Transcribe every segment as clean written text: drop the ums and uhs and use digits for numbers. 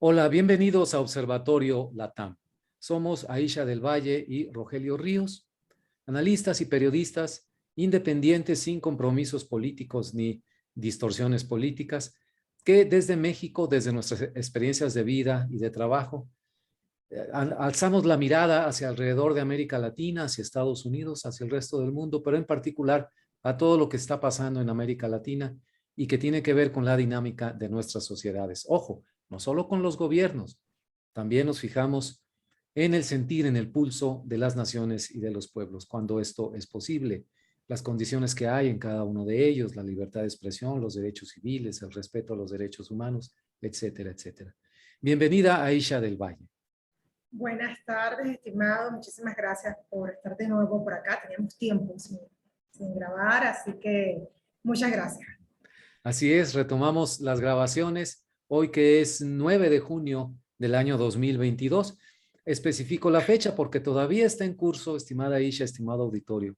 Hola, bienvenidos a Observatorio LATAM. Somos Aisha del Valle y Rogelio Ríos, analistas y periodistas independientes sin compromisos políticos ni distorsiones políticas, que desde México, desde nuestras experiencias de vida y de trabajo, alzamos la mirada hacia alrededor de América Latina, hacia Estados Unidos, hacia el resto del mundo, pero en particular a todo lo que está pasando en América Latina y que tiene que ver con la dinámica de nuestras sociedades. Ojo, no solo con los gobiernos, también nos fijamos en el sentir, en el pulso de las naciones y de los pueblos, cuando esto es posible, las condiciones que hay en cada uno de ellos, la libertad de expresión, los derechos civiles, el respeto a los derechos humanos, etcétera, etcétera. Bienvenida, Aisha del Valle. Buenas tardes, estimado. Muchísimas gracias por estar de nuevo por acá. Teníamos tiempo sin grabar, así que muchas gracias. Así es, retomamos las grabaciones hoy que es 9 de junio del año 2022. Especifico la fecha porque todavía está en curso, estimada Isha, estimado auditorio,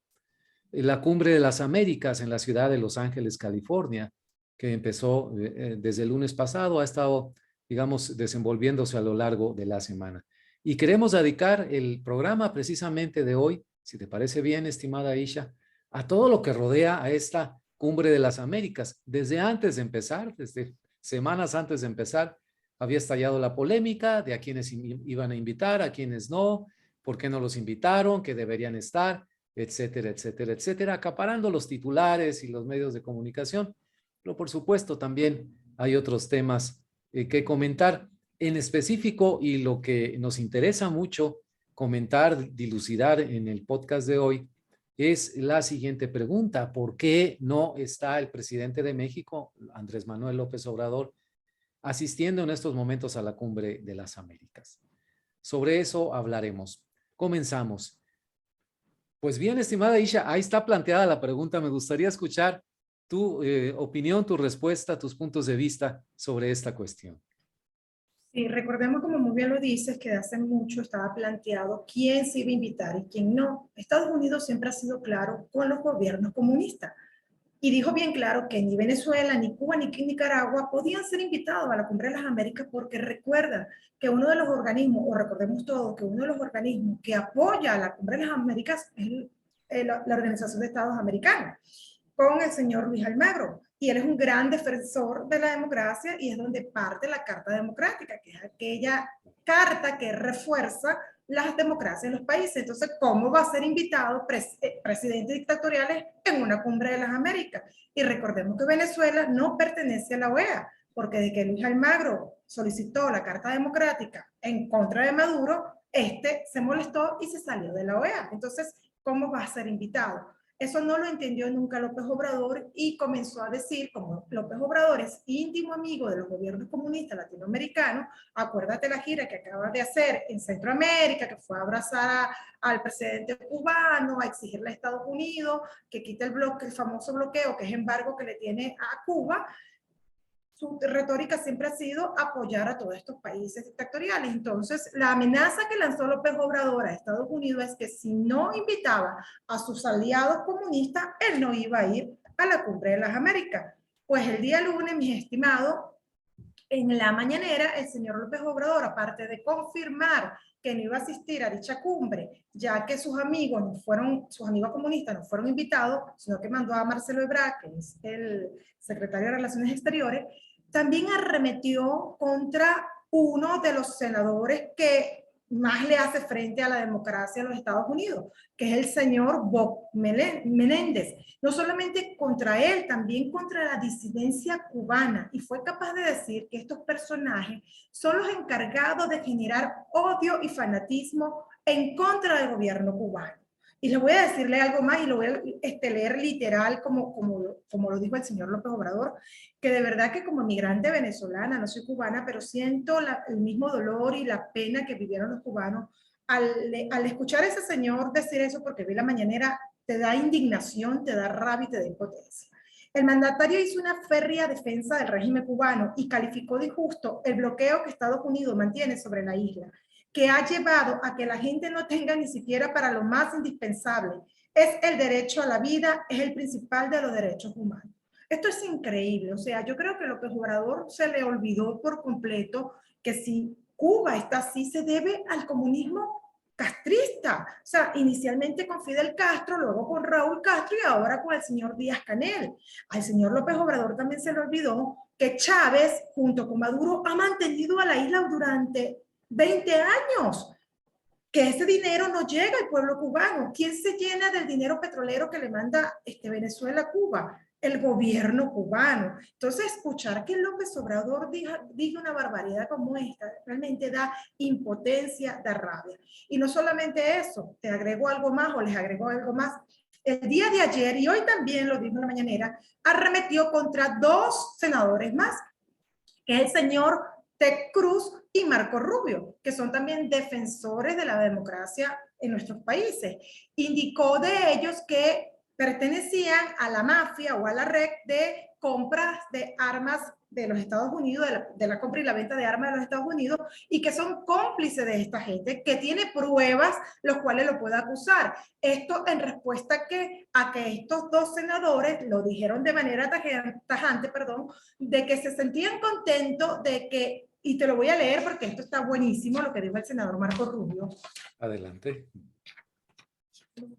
la Cumbre de las Américas en la ciudad de Los Ángeles, California, que empezó desde el lunes pasado, ha estado, digamos, desenvolviéndose a lo largo de la semana. Y queremos dedicar el programa precisamente de hoy, si te parece bien, estimada Isha, a todo lo que rodea a esta Cumbre de las Américas. Desde antes de empezar, desde semanas antes de empezar, había estallado la polémica de a quienes iban a invitar, a quienes no, por qué no los invitaron, que deberían estar, etcétera, etcétera, etcétera, acaparando los titulares y los medios de comunicación. Pero por supuesto también hay otros temas que comentar en específico, y lo que nos interesa mucho comentar, dilucidar en el podcast de hoy es la siguiente pregunta: ¿por qué no está el presidente de México, Andrés Manuel López Obrador, asistiendo en estos momentos a la Cumbre de las Américas? Sobre eso hablaremos. Comenzamos. Pues bien, estimada Isha, ahí está planteada la pregunta. Me gustaría escuchar tu opinión, tu respuesta, tus puntos de vista sobre esta cuestión. Sí, recordemos, como muy bien lo dices, que de hace mucho estaba planteado quién se iba a invitar y quién no. Estados Unidos siempre ha sido claro con los gobiernos comunistas y dijo bien claro que ni Venezuela, ni Cuba, ni Nicaragua podían ser invitados a la Cumbre de las Américas, porque recuerda que uno de los organismos, o recordemos todos que uno de los organismos que apoya a la Cumbre de las Américas es la Organización de Estados Americanos, con el señor Luis Almagro. Y él es un gran defensor de la democracia y es donde parte la Carta Democrática, que es aquella carta que refuerza las democracias en los países. Entonces, ¿cómo va a ser invitado presidentes dictatoriales en una Cumbre de las Américas? Y recordemos que Venezuela no pertenece a la OEA, porque de que Luis Almagro solicitó la Carta Democrática en contra de Maduro, se molestó y se salió de la OEA. Entonces, ¿cómo va a ser invitado? Eso no lo entendió nunca López Obrador y comenzó a decir, como López Obrador es íntimo amigo de los gobiernos comunistas latinoamericanos, acuérdate la gira que acaba de hacer en Centroamérica, que fue a abrazar al presidente cubano, a exigirle a Estados Unidos que quite el famoso bloqueo, que es embargo que le tiene a Cuba. Su retórica siempre ha sido apoyar a todos estos países dictatoriales. Entonces, la amenaza que lanzó López Obrador a Estados Unidos es que si no invitaba a sus aliados comunistas, él no iba a ir a la Cumbre de las Américas. Pues el día lunes, mis estimados, en la mañanera, el señor López Obrador, aparte de confirmar que no iba a asistir a dicha cumbre, ya que sus amigos comunistas no fueron invitados, sino que mandó a Marcelo Ebrard, que es el secretario de Relaciones Exteriores, también arremetió contra uno de los senadores que más le hace frente a la democracia en los Estados Unidos, que es el señor Bob Menéndez. No solamente contra él, también contra la disidencia cubana, y fue capaz de decir que estos personajes son los encargados de generar odio y fanatismo en contra del gobierno cubano. Y les voy a decirle algo más y lo voy a leer literal como lo dijo el señor López Obrador, que de verdad que como migrante venezolana, no soy cubana, pero siento el mismo dolor y la pena que vivieron los cubanos al escuchar a ese señor decir eso, porque vi la mañanera, te da indignación, te da rabia y te da impotencia. El mandatario hizo una férrea defensa del régimen cubano y calificó de injusto el bloqueo que Estados Unidos mantiene sobre la isla, que ha llevado a que la gente no tenga ni siquiera para lo más indispensable. Es el derecho a la vida, es el principal de los derechos humanos. Esto es increíble. O sea, yo creo que López Obrador se le olvidó por completo que si Cuba está así, se debe al comunismo castrista. O sea, inicialmente con Fidel Castro, luego con Raúl Castro y ahora con el señor Díaz-Canel. Al señor López Obrador también se le olvidó que Chávez, junto con Maduro, ha mantenido a la isla durante 20 años. Que ese dinero no llega al pueblo cubano. ¿Quién se llena del dinero petrolero que le manda Venezuela a Cuba? El gobierno cubano. Entonces, escuchar que López Obrador diga una barbaridad como esta realmente da impotencia, da rabia. Y no solamente eso, te agrego algo más o les agrego algo más. El día de ayer, y hoy también lo dijo en la mañanera, arremetió contra dos senadores más, que es el señor Ted Cruz y Marco Rubio, que son también defensores de la democracia en nuestros países. Indicó de ellos que pertenecían a la mafia o a la red de compras de armas de los Estados Unidos, de la compra y la venta de armas de los Estados Unidos, y que son cómplices de esta gente, que tiene pruebas los cuales lo puede acusar. Esto en respuesta a que estos dos senadores lo dijeron de manera tajante, de que se sentían contentos de que, y te lo voy a leer porque esto está buenísimo, lo que dijo el senador Marco Rubio. Adelante.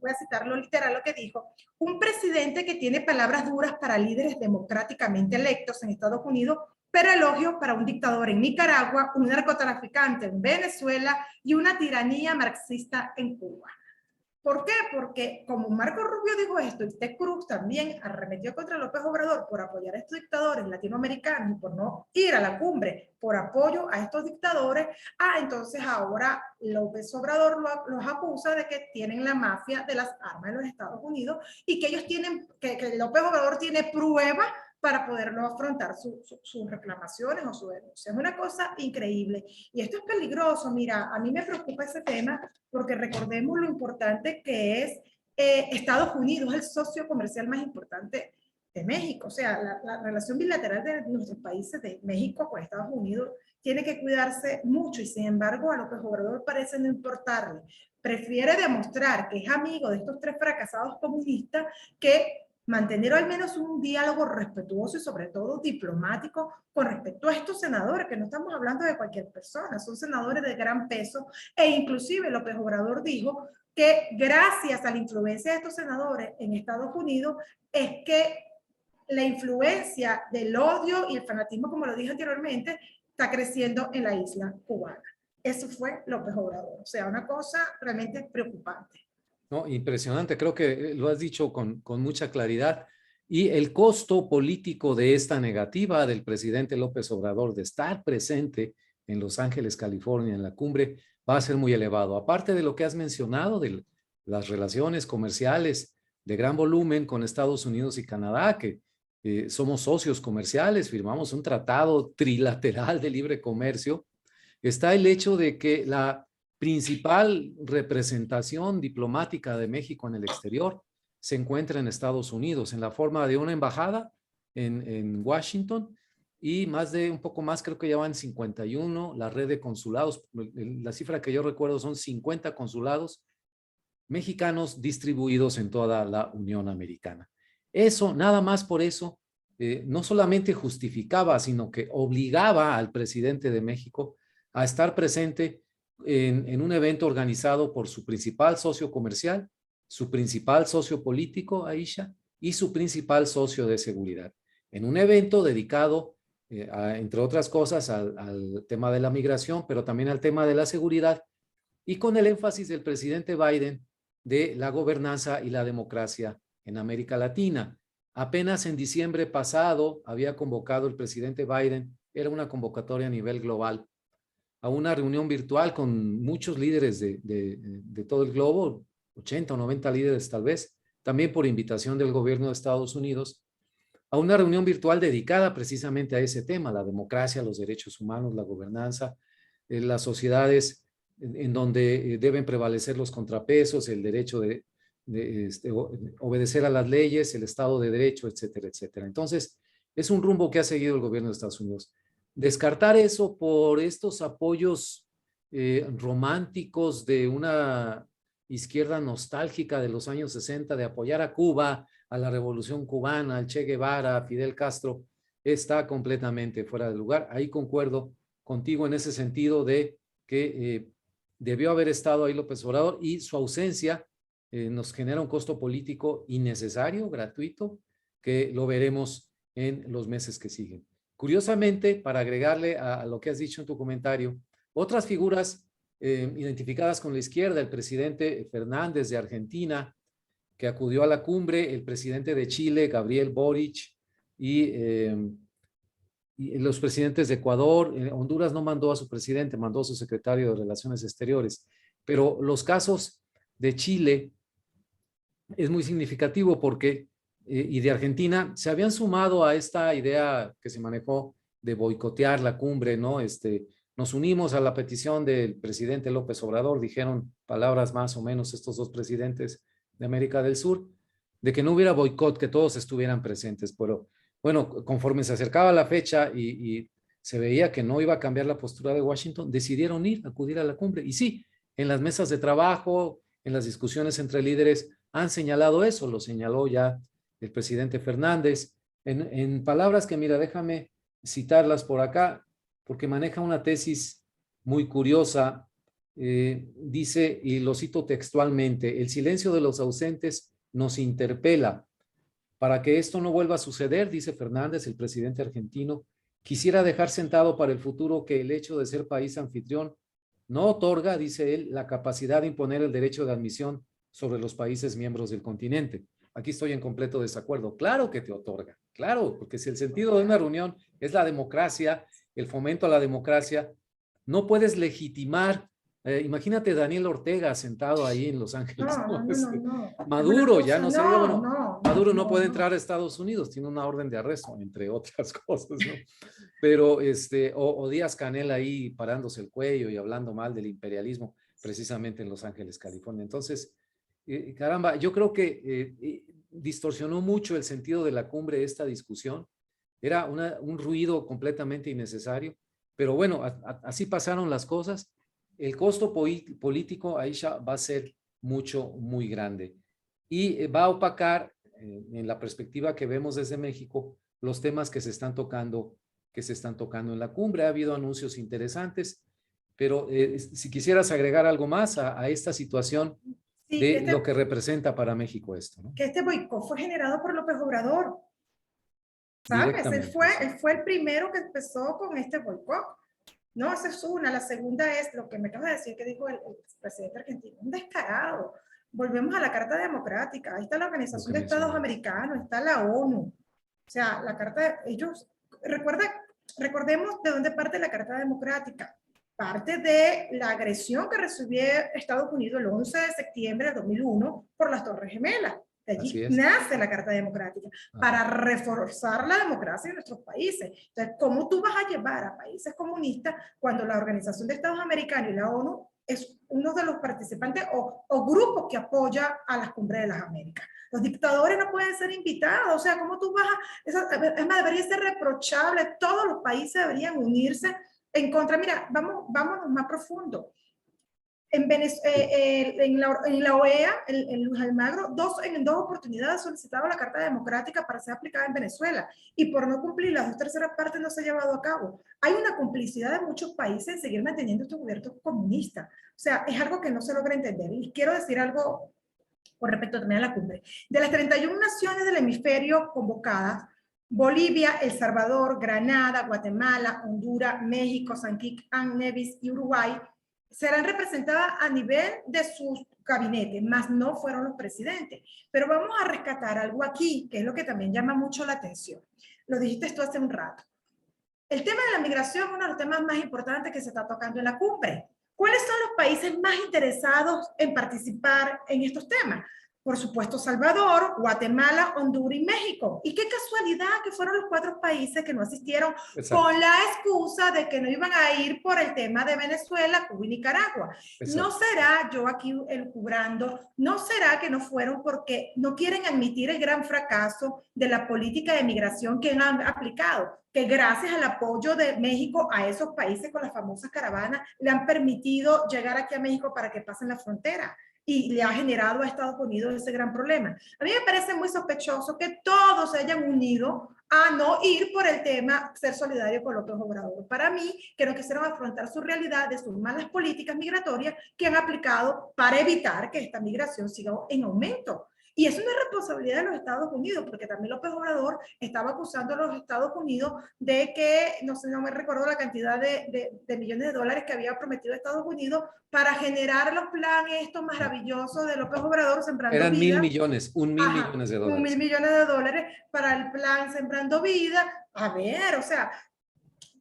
Voy a citarlo literal lo que dijo: un presidente que tiene palabras duras para líderes democráticamente electos en Estados Unidos, pero elogios para un dictador en Nicaragua, un narcotraficante en Venezuela y una tiranía marxista en Cuba. ¿Por qué? Porque como Marco Rubio dijo esto y Ted Cruz también arremetió contra López Obrador por apoyar a estos dictadores latinoamericanos y por no ir a la cumbre por apoyo a estos dictadores, entonces ahora López Obrador los acusa de que tienen la mafia de las armas en los Estados Unidos y que ellos tienen, que López Obrador tiene pruebas para poderlo afrontar sus reclamaciones o su denuncia. Es una cosa increíble. Y esto es peligroso. Mira, a mí me preocupa ese tema porque recordemos lo importante que es Estados Unidos, el socio comercial más importante de México. O sea, la relación bilateral de nuestros países, de México con Estados Unidos, tiene que cuidarse mucho y sin embargo a López Obrador parece no importarle. Prefiere demostrar que es amigo de estos tres fracasados comunistas que mantener al menos un diálogo respetuoso y sobre todo diplomático con respecto a estos senadores, que no estamos hablando de cualquier persona, son senadores de gran peso, e inclusive López Obrador dijo que gracias a la influencia de estos senadores en Estados Unidos es que la influencia del odio y el fanatismo, como lo dije anteriormente, está creciendo en la isla cubana. Eso fue López Obrador, o sea, una cosa realmente preocupante. No, impresionante, creo que lo has dicho con mucha claridad. Y el costo político de esta negativa del presidente López Obrador de estar presente en Los Ángeles, California, en la cumbre, va a ser muy elevado. Aparte de lo que has mencionado, de las relaciones comerciales de gran volumen con Estados Unidos y Canadá, que somos socios comerciales, firmamos un tratado trilateral de libre comercio, está el hecho de que la principal representación diplomática de México en el exterior se encuentra en Estados Unidos, en la forma de una embajada en Washington y un poco más, creo que ya van 51, la red de consulados, la cifra que yo recuerdo son 50 consulados mexicanos distribuidos en toda la Unión Americana. Eso, nada más por eso, no solamente justificaba, sino que obligaba al presidente de México a estar presente en un evento organizado por su principal socio comercial, su principal socio político, Aisha, y su principal socio de seguridad. En un evento dedicado, entre otras cosas, al tema de la migración, pero también al tema de la seguridad, y con el énfasis del presidente Biden de la gobernanza y la democracia en América Latina. Apenas en diciembre pasado había convocado el presidente Biden, era una convocatoria a nivel global, a una reunión virtual con muchos líderes de todo el globo, 80 o 90 líderes tal vez, también por invitación del gobierno de Estados Unidos, a una reunión virtual dedicada precisamente a ese tema, la democracia, los derechos humanos, la gobernanza, las sociedades en donde deben prevalecer los contrapesos, el derecho de obedecer a las leyes, el Estado de Derecho, etcétera, etcétera. Entonces, es un rumbo que ha seguido el gobierno de Estados Unidos. Descartar eso por estos apoyos románticos de una izquierda nostálgica de los años 60, de apoyar a Cuba, a la Revolución Cubana, al Che Guevara, a Fidel Castro, está completamente fuera de lugar. Ahí concuerdo contigo en ese sentido de que debió haber estado ahí López Obrador y su ausencia nos genera un costo político innecesario, gratuito, que lo veremos en los meses que siguen. Curiosamente, para agregarle a lo que has dicho en tu comentario, otras figuras identificadas con la izquierda, el presidente Fernández de Argentina, que acudió a la cumbre, el presidente de Chile, Gabriel Boric, y los presidentes de Ecuador. Honduras no mandó a su presidente, mandó a su secretario de Relaciones Exteriores. Pero los casos de Chile es muy significativo porque, y de Argentina, se habían sumado a esta idea que se manejó de boicotear la cumbre, ¿no? Nos unimos a la petición del presidente López Obrador, dijeron palabras más o menos estos dos presidentes de América del Sur, de que no hubiera boicot, que todos estuvieran presentes. Pero bueno, conforme se acercaba la fecha y se veía que no iba a cambiar la postura de Washington, decidieron acudir a la cumbre. Y sí, en las mesas de trabajo, en las discusiones entre líderes, han señalado eso, lo señaló ya el presidente Fernández, en palabras que, mira, déjame citarlas por acá, porque maneja una tesis muy curiosa. Dice, y lo cito textualmente: el silencio de los ausentes nos interpela. Para que esto no vuelva a suceder, dice Fernández, el presidente argentino, quisiera dejar sentado para el futuro que el hecho de ser país anfitrión no otorga, dice él, la capacidad de imponer el derecho de admisión sobre los países miembros del continente. Aquí estoy en completo desacuerdo. Claro que te otorga, claro, porque si el sentido de una reunión es la democracia, el fomento a la democracia, no puedes legitimar. Imagínate Daniel Ortega sentado ahí en Los Ángeles. No. Maduro, ya no se diga, bueno, Maduro no puede no. entrar a Estados Unidos, tiene una orden de arresto, entre otras cosas, ¿no? Pero, o Díaz Canel ahí parándose el cuello y hablando mal del imperialismo, precisamente en Los Ángeles, California. Entonces, caramba, yo creo que distorsionó mucho el sentido de la cumbre esta discusión. Era un ruido completamente innecesario, pero bueno, así pasaron las cosas. El costo político, Aisha, va a ser muy grande y va a opacar, en la perspectiva que vemos desde México, los temas que se están tocando en la cumbre. Ha habido anuncios interesantes, pero si quisieras agregar algo más a esta situación de lo que representa para México esto, ¿no? Que este boicot fue generado por López Obrador, ¿sabes? Él Sí. fue el primero que empezó con este boicot. No, esa es una. La segunda es lo que me acabas de decir que dijo el presidente argentino, un descarado. Volvemos a la Carta Democrática. Ahí está la Organización de Estados Americanos, está la ONU. O sea, la Carta de ellos, recordemos de dónde parte la Carta Democrática. Parte de la agresión que recibió Estados Unidos el 11 de septiembre de 2001 por las Torres Gemelas. De allí nace la Carta Democrática, para reforzar la democracia en nuestros países. Entonces, ¿cómo tú vas a llevar a países comunistas cuando la Organización de Estados Americanos y la ONU es uno de los participantes o grupos que apoya a las cumbres de las Américas? Los dictadores no pueden ser invitados. O sea, ¿cómo tú vas a...? Es más, debería ser reprochable. Todos los países deberían unirse en contra. Mira, vámonos más profundo. En la OEA, Luis Almagro, en dos oportunidades solicitaba la Carta Democrática para ser aplicada en Venezuela, y por no cumplir las 2/3 partes no se ha llevado a cabo. Hay una complicidad de muchos países en seguir manteniendo estos gobiernos comunistas. O sea, es algo que no se logra entender. Y quiero decir algo con respecto también a la cumbre. De las 31 naciones del hemisferio convocadas, Bolivia, El Salvador, Granada, Guatemala, Honduras, México, San Kitts and Nevis y Uruguay serán representadas a nivel de sus gabinetes, más no fueron los presidentes. Pero vamos a rescatar algo aquí, que es lo que también llama mucho la atención. Lo dijiste tú hace un rato. El tema de la migración es uno de los temas más importantes que se está tocando en la cumbre. ¿Cuáles son los países más interesados en participar en estos temas? Por supuesto, Salvador, Guatemala, Honduras y México. Y qué casualidad que fueron los 4 países que no asistieron. Exacto. Con la excusa de que no iban a ir por el tema de Venezuela, Cuba y Nicaragua. Exacto. No será, yo aquí elucubrando, no será que no fueron porque no quieren admitir el gran fracaso de la política de migración que han aplicado, que gracias al apoyo de México a esos países con las famosas caravanas le han permitido llegar aquí a México para que pasen la frontera. y le ha generado a Estados Unidos ese gran problema. A mí me parece muy sospechoso que todos se hayan unido a no ir por el tema ser solidario con López Obrador. Para mí, que no quisieron afrontar su realidad de sus malas políticas migratorias que han aplicado para evitar que esta migración siga en aumento. Y es una responsabilidad de los Estados Unidos, porque también López Obrador estaba acusando a los Estados Unidos de que, no sé, no me recuerdo la cantidad de millones de dólares que había prometido Estados Unidos para generar los planes estos maravillosos de López Obrador, Sembrando Eran Vida. 1.000 millones, 1.000 millones de Un dólares. mil millones de dólares para el plan Sembrando Vida. A ver, o sea,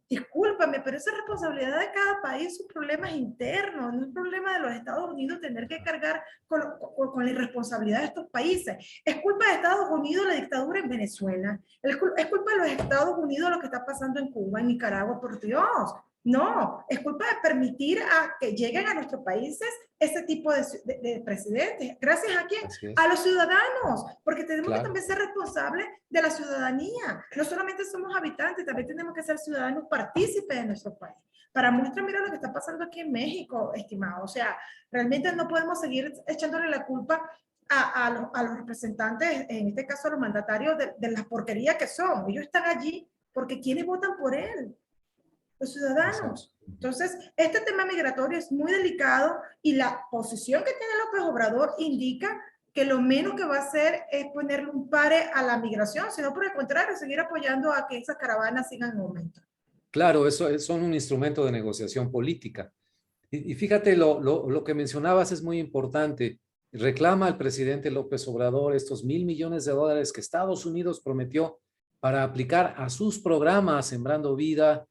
discúlpame, pero esa es responsabilidad de cada país, sus problemas internos, no es problema de los Estados Unidos tener que cargar con la irresponsabilidad de estos países. Es culpa de Estados Unidos la dictadura en Venezuela, es culpa de los Estados Unidos lo que está pasando en Cuba, en Nicaragua, por Dios. No, es culpa de permitir a que lleguen a nuestros países ese tipo de presidentes. ¿Gracias a quién? A los ciudadanos, porque tenemos que también ser responsables de la ciudadanía. No solamente somos habitantes, también tenemos que ser ciudadanos partícipes de nuestro país. Para muestra, mira lo que está pasando aquí en México, estimado. O sea, realmente no podemos seguir echándole la culpa a los representantes, en este caso a los mandatarios, de la porquería que son. Ellos están allí porque ¿quiénes votan por él? Los ciudadanos. Entonces, este tema migratorio es muy delicado y la posición que tiene López Obrador indica que lo menos que va a hacer es ponerle un pare a la migración, sino por el contrario, seguir apoyando a que esas caravanas sigan en aumento. Claro, eso son un instrumento de negociación política. Y fíjate, lo que mencionabas es muy importante. Reclama al presidente López Obrador estos 1.000 millones de dólares que Estados Unidos prometió para aplicar a sus programas Sembrando Vida,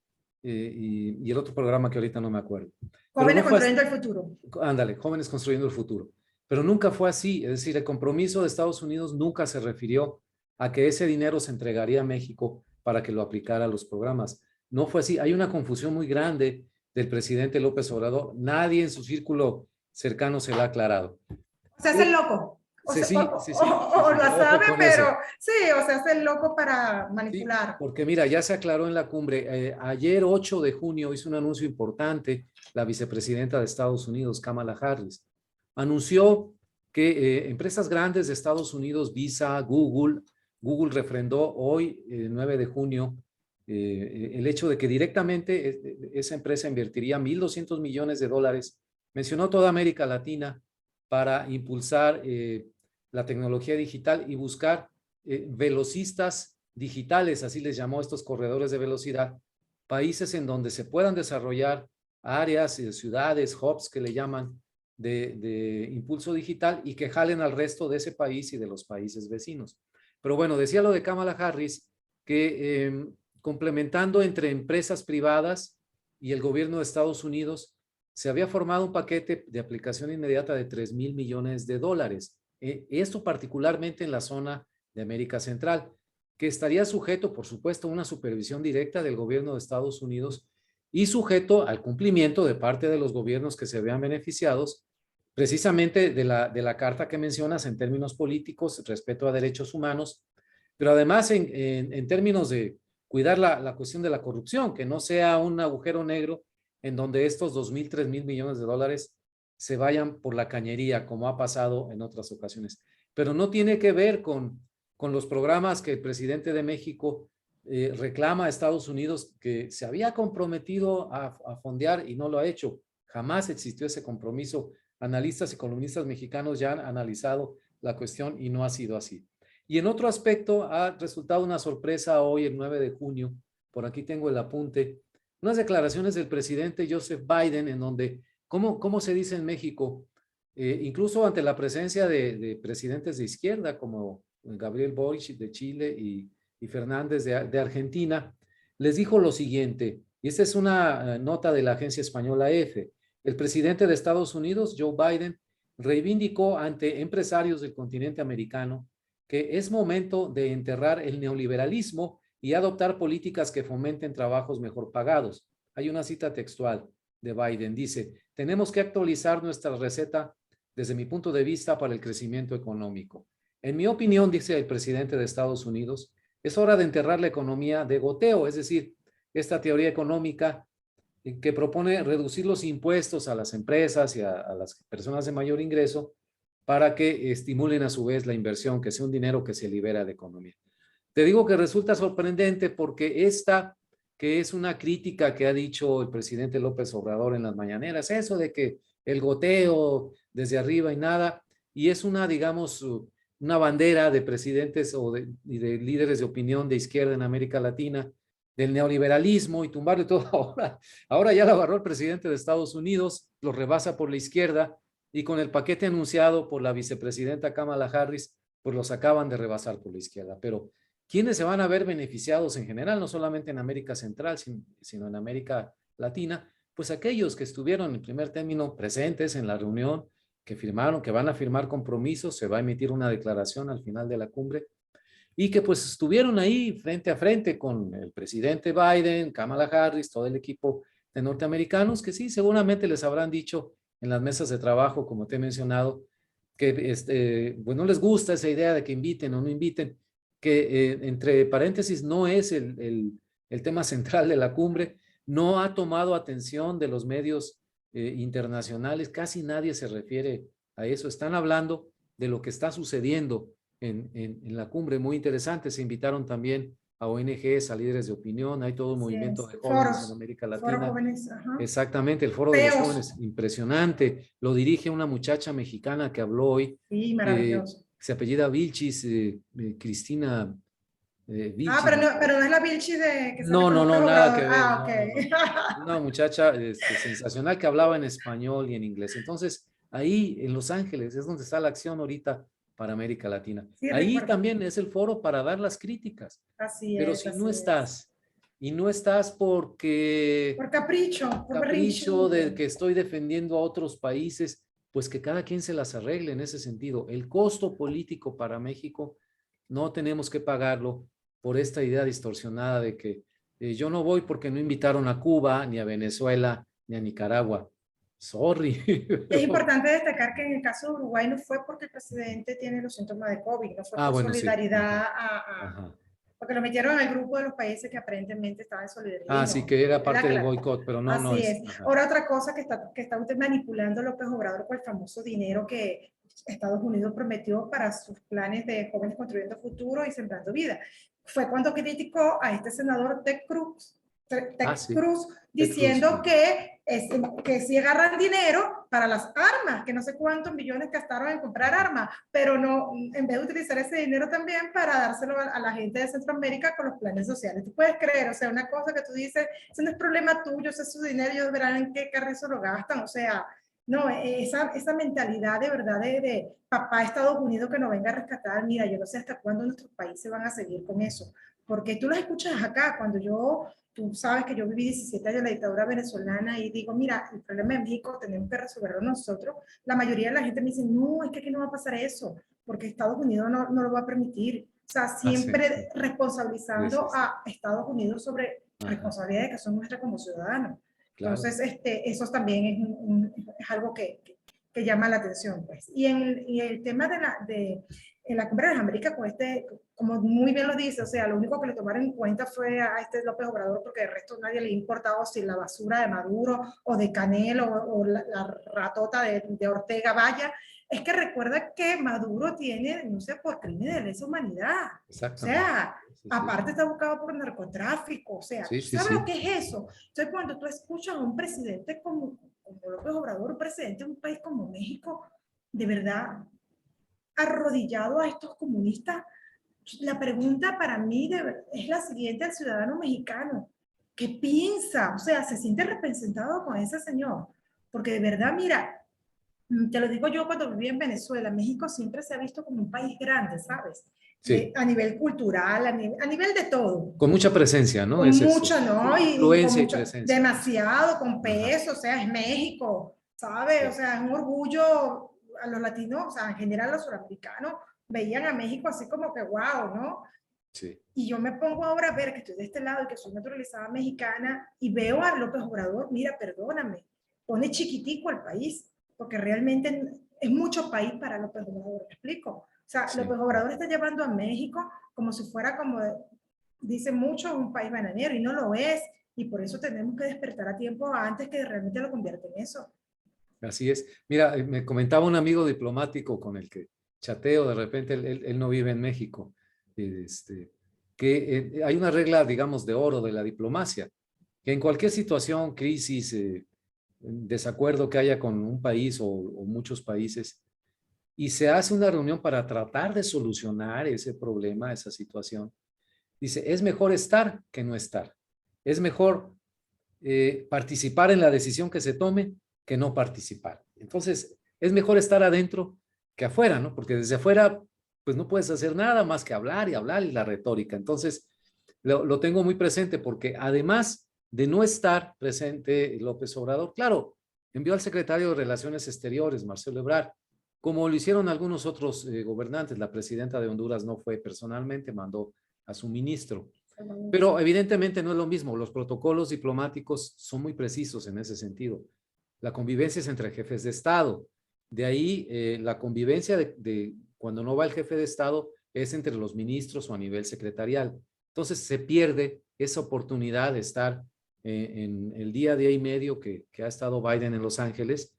y el otro programa que ahorita no me acuerdo. Jóvenes Construyendo el Futuro. Ándale, Jóvenes Construyendo el Futuro. Pero nunca fue así. Es decir, el compromiso de Estados Unidos nunca se refirió a que ese dinero se entregaría a México para que lo aplicara a los programas. No fue así. Hay una confusión muy grande del presidente López Obrador. Nadie en su círculo cercano se la ha aclarado. O sea, es el loco. O lo sabe, pero sí, o sea, es el loco para manipular. Sí, porque mira, ya se aclaró en la cumbre. Ayer, 8 de junio, hizo un anuncio importante la vicepresidenta de Estados Unidos, Kamala Harris. Anunció que empresas grandes de Estados Unidos, Visa, Google refrendó hoy, 9 de junio, el hecho de que directamente esa empresa invertiría 1.200 millones de dólares. Mencionó toda América Latina para impulsar la tecnología digital y buscar velocistas digitales, así les llamó estos corredores de velocidad, países en donde se puedan desarrollar áreas, ciudades, hubs que le llaman de impulso digital y que jalen al resto de ese país y de los países vecinos. Pero bueno, decía lo de Kamala Harris, que complementando entre empresas privadas y el gobierno de Estados Unidos, se había formado un paquete de aplicación inmediata de 3,000 millones de dólares. Esto particularmente en la zona de América Central, que estaría sujeto, por supuesto, a una supervisión directa del gobierno de Estados Unidos y sujeto al cumplimiento de parte de los gobiernos que se vean beneficiados, precisamente de la carta que mencionas en términos políticos, respeto a derechos humanos, pero además en términos de cuidar la cuestión de la corrupción, que no sea un agujero negro en donde estos 2,000, 3,000 millones de dólares se vayan por la cañería, como ha pasado en otras ocasiones. Pero no tiene que ver con los programas que el presidente de México reclama a Estados Unidos, que se había comprometido a fondear y no lo ha hecho. Jamás existió ese compromiso. Analistas y columnistas mexicanos ya han analizado la cuestión y no ha sido así. Y en otro aspecto, ha resultado una sorpresa hoy, el 9 de junio, por aquí tengo el apunte, unas declaraciones del presidente Joseph Biden en donde, ¿cómo se dice en México? Incluso ante la presencia de presidentes de izquierda como Gabriel Boric de Chile y Fernández de Argentina, les dijo lo siguiente, y esta es una nota de la agencia española EFE. El presidente de Estados Unidos, Joe Biden, reivindicó ante empresarios del continente americano que es momento de enterrar el neoliberalismo y adoptar políticas que fomenten trabajos mejor pagados. Hay una cita textual de Biden, dice, tenemos que actualizar nuestra receta desde mi punto de vista para el crecimiento económico. En mi opinión, dice el presidente de Estados Unidos, es hora de enterrar la economía de goteo, es decir, esta teoría económica que propone reducir los impuestos a las empresas y a las personas de mayor ingreso para que estimulen a su vez la inversión, que sea un dinero que se libera de economía. Te digo que resulta sorprendente porque esta, que es una crítica que ha dicho el presidente López Obrador en las mañaneras, eso de que el goteo desde arriba y nada, y es una, digamos, una bandera de presidentes y de líderes de opinión de izquierda en América Latina, del neoliberalismo y tumbarlo y todo. Ahora ya lo agarró el presidente de Estados Unidos, lo rebasa por la izquierda y con el paquete anunciado por la vicepresidenta Kamala Harris, pues los acaban de rebasar por la izquierda. Pero ¿quiénes se van a ver beneficiados en general? No solamente en América Central, sino en América Latina. Pues aquellos que estuvieron en primer término presentes en la reunión, que firmaron, que van a firmar compromisos, se va a emitir una declaración al final de la cumbre, y que pues estuvieron ahí frente a frente con el presidente Biden, Kamala Harris, todo el equipo de norteamericanos, que sí, seguramente les habrán dicho en las mesas de trabajo, como te he mencionado, que pues no les gusta esa idea de que inviten o no inviten, que entre paréntesis no es el tema central de la cumbre, no ha tomado atención de los medios internacionales, casi nadie se refiere a eso, están hablando de lo que está sucediendo en la cumbre, muy interesante. Se invitaron también a ONGs, a líderes de opinión, hay todo un Así movimiento es. de jóvenes en Foros, América foros Latina. jóvenes, ajá. Exactamente, el Foro de los CEOs, Jóvenes, impresionante. Lo dirige una muchacha mexicana que habló hoy, sí, maravilloso. se apellida Vilchis, Cristina Ah, Vilchis. pero no es la Vilchi de, que sale No, con no, López no, nada que Obrador. ver, Ah, no, no, no. ok. Una muchacha sensacional que hablaba en español y en inglés. Entonces, ahí en Los Ángeles es donde está la acción ahorita para América Latina. Sí, Ahí recuerdo. también es el foro para dar las críticas. Así Pero es, si no así es. estás, y no estás porque Por capricho, por capricho berrinchudo. de que estoy defendiendo a otros países, pues que cada quien se las arregle en ese sentido. El costo político para México no tenemos que pagarlo por esta idea distorsionada de que yo no voy porque no invitaron a Cuba, ni a Venezuela, ni a Nicaragua. Sorry. Es Pero... importante destacar que en el caso de Uruguay no fue porque el presidente tiene los síntomas de COVID, no fue Ah, por bueno, sí. solidaridad Ajá, ajá. porque lo metieron al grupo de los países que aparentemente estaban en solidaridad Ah, y sí, no. que era La parte del clara. boicot, pero no, no Así es. es. Ajá. Ahora otra cosa que está usted manipulando López Obrador con el famoso dinero que Estados Unidos prometió para sus planes de jóvenes construyendo futuro y sembrando vida. Fue cuando criticó a este senador Ted Cruz, Ah, Ted sí. Cruz Ted Cruz. diciendo que sí agarran dinero para las armas, que no sé cuántos millones gastaron en comprar armas, pero no, en vez de utilizar ese dinero también para dárselo a la gente de Centroamérica con los planes sociales. Tú puedes creer, o sea, una cosa que tú dices, eso no es problema tuyo, ese es su dinero, ellos verán en qué carrizo lo gastan, o sea, no, esa mentalidad de verdad de papá Estados Unidos que nos venga a rescatar, mira, yo no sé hasta cuándo nuestros países van a seguir con eso, porque tú los escuchas acá, cuando tú sabes que yo viví 17 años en la dictadura venezolana y digo, mira, el problema de México tenemos que resolverlo nosotros, la mayoría de la gente me dice, no, es que aquí no va a pasar eso, porque Estados Unidos no lo va a permitir. O sea, Ah, sí. siempre Sí, sí, responsabilizando sí. a Estados Unidos sobre Ajá, responsabilidades que son nuestras como ciudadanos. claro. Entonces, eso también es algo que llama la atención. Pues. Y el tema en la Cumbre de las Américas, con como muy bien lo dice, o sea, lo único que le tomaron en cuenta fue a este López Obrador, porque de resto nadie le ha importado si la basura de Maduro o de Canel o la ratota de Ortega vaya. Es que recuerda que Maduro tiene denuncia por crímenes de lesa humanidad. O Exactamente. sea, Sí, sí. aparte está buscado por narcotráfico. O sea, Sí, ¿tú sí, sabes lo sí. que es eso? Entonces, cuando tú escuchas a un presidente como López Obrador, un presidente de un país como México, de verdad, arrodillado a estos comunistas, la pregunta para mí es la siguiente al ciudadano mexicano. ¿Qué piensa? O sea, ¿se siente representado con ese señor? Porque de verdad, mira, te lo digo yo cuando viví en Venezuela, México siempre se ha visto como un país grande, ¿sabes? Sí. A nivel cultural, a nivel de todo. Con mucha presencia, ¿no? Con Es eso. mucho, ¿no? Y con Influencia y mucho, presencia. demasiado, con Ajá. peso, o sea, es México, ¿sabes? O Sí. sea, es un orgullo a los latinos, o sea, en general los suramericanos veían a México así como que wow, ¿no? Sí. Y yo me pongo ahora a ver que estoy de este lado y que soy naturalizada mexicana y veo a López Obrador, mira, perdóname, pone chiquitico el país, porque realmente es mucho país para López Obrador, ¿me explico? O sea, Sí. López Obrador está llevando a México como si fuera como, dice mucho, un país bananero y no lo es. Y por eso tenemos que despertar a tiempo antes que realmente lo convierta en eso. Así es. Mira, me comentaba un amigo diplomático con el que chateo, de repente él no vive en México, este, que hay una regla, digamos, de oro de la diplomacia, que en cualquier situación, crisis, desacuerdo que haya con un país o muchos países, y se hace una reunión para tratar de solucionar ese problema, esa situación, dice, es mejor estar que no estar. Es mejor participar en la decisión que se tome que no participar. Entonces, es mejor estar adentro que afuera, ¿no? Porque desde afuera, pues no puedes hacer nada más que hablar y la retórica. Entonces, lo tengo muy presente porque además de no estar presente López Obrador, claro, envió al secretario de Relaciones Exteriores, Marcelo Ebrard, como lo hicieron algunos otros gobernantes. La presidenta de Honduras no fue personalmente, mandó a su ministro. Pero evidentemente no es lo mismo. Los protocolos diplomáticos son muy precisos en ese sentido. La convivencia es entre jefes de Estado. De ahí la convivencia de cuando no va el jefe de Estado es entre los ministros o a nivel secretarial. Entonces se pierde esa oportunidad de estar en el día y medio que ha estado Biden en Los Ángeles,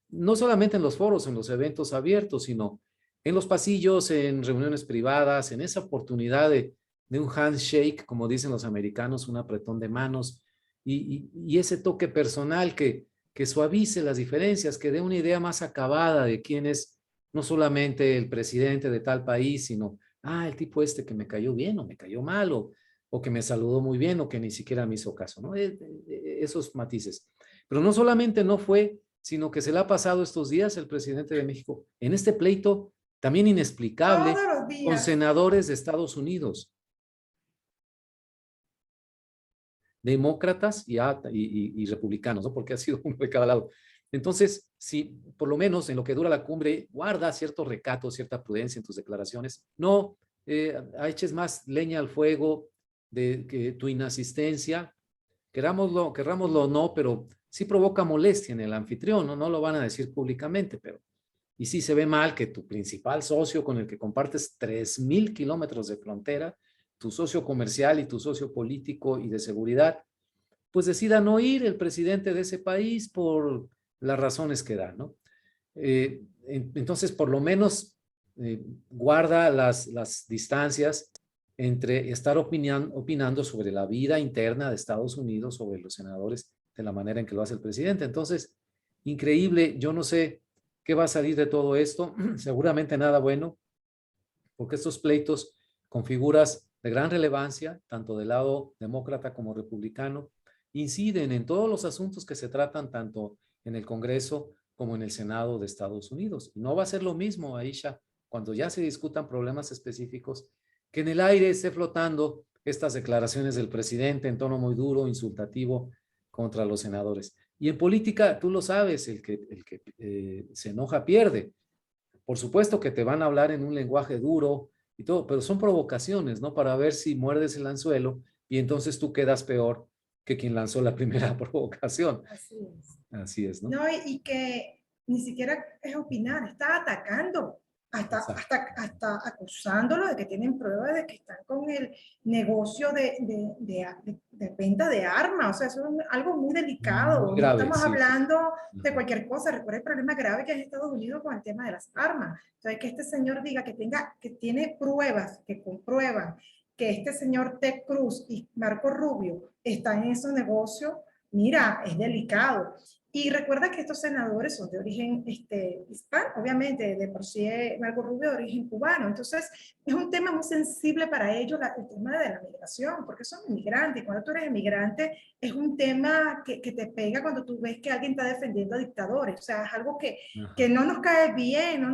no solamente en los foros, en los eventos abiertos, sino en los pasillos, en reuniones privadas, en esa oportunidad de un handshake, como dicen los americanos, un apretón de manos, y ese toque personal que suavice las diferencias, que dé una idea más acabada de quién es no solamente el presidente de tal país, sino, el tipo este que me cayó bien o me cayó mal, o que me saludó muy bien o que ni siquiera me hizo caso, ¿no? Esos matices. Pero no solamente no fue, sino que se le ha pasado estos días el presidente de México en este pleito también inexplicable Todos los con días. senadores de Estados Unidos, demócratas y republicanos, ¿no? Porque ha sido uno de cada lado. Entonces, si por lo menos en lo que dura la cumbre guarda cierto recato, cierta prudencia en tus declaraciones, no eches más leña al fuego de que tu inasistencia, querrámoslo o no, pero sí provoca molestia en el anfitrión, ¿no? No lo van a decir públicamente, pero y sí se ve mal que tu principal socio con el que compartes 3,000 kilómetros de frontera, tu socio comercial y tu socio político y de seguridad, pues decida no ir el presidente de ese país por las razones que da, ¿no? Entonces, por lo menos guarda las distancias entre estar opinando sobre la vida interna de Estados Unidos, sobre los senadores, de la manera en que lo hace el presidente. Entonces, increíble, yo no sé qué va a salir de todo esto, seguramente nada bueno, porque estos pleitos con figuras de gran relevancia, tanto del lado demócrata como republicano, inciden en todos los asuntos que se tratan tanto en el Congreso como en el Senado de Estados Unidos. Y no va a ser lo mismo, Aisha, cuando ya se discutan problemas específicos, que en el aire esté flotando estas declaraciones del presidente en tono muy duro, insultativo contra los senadores. Y en política, tú lo sabes, el que se enoja pierde. Por supuesto que te van a hablar en un lenguaje duro y todo, pero son provocaciones, ¿no? Para ver si muerdes el anzuelo y entonces tú quedas peor que quien lanzó la primera provocación. Así es. Así es, ¿no? No, y que ni siquiera es opinar, está atacando, Exacto. hasta acusándolo de que tienen pruebas de que están con el negocio de venta de armas. O sea, eso es algo muy Muy delicado. No grave, estamos sí, sí, sí. hablando de Ajá. cualquier cosa. Recuerda el problema grave que hay en Estados Unidos con el tema de las armas. Entonces, que este señor diga que tiene pruebas que comprueban que este señor Ted Cruz y Marco Rubio están en esos negocios, mira, es delicado. Y recuerda que estos senadores son de origen hispano, obviamente, de por sí Marco Rubio de origen cubano. Entonces, es un tema muy sensible para ellos, el tema de la migración, porque son inmigrantes. Y cuando tú eres inmigrante, es un tema que te pega cuando tú ves que alguien está defendiendo a dictadores. O sea, es algo que Ajá. no nos cae bien.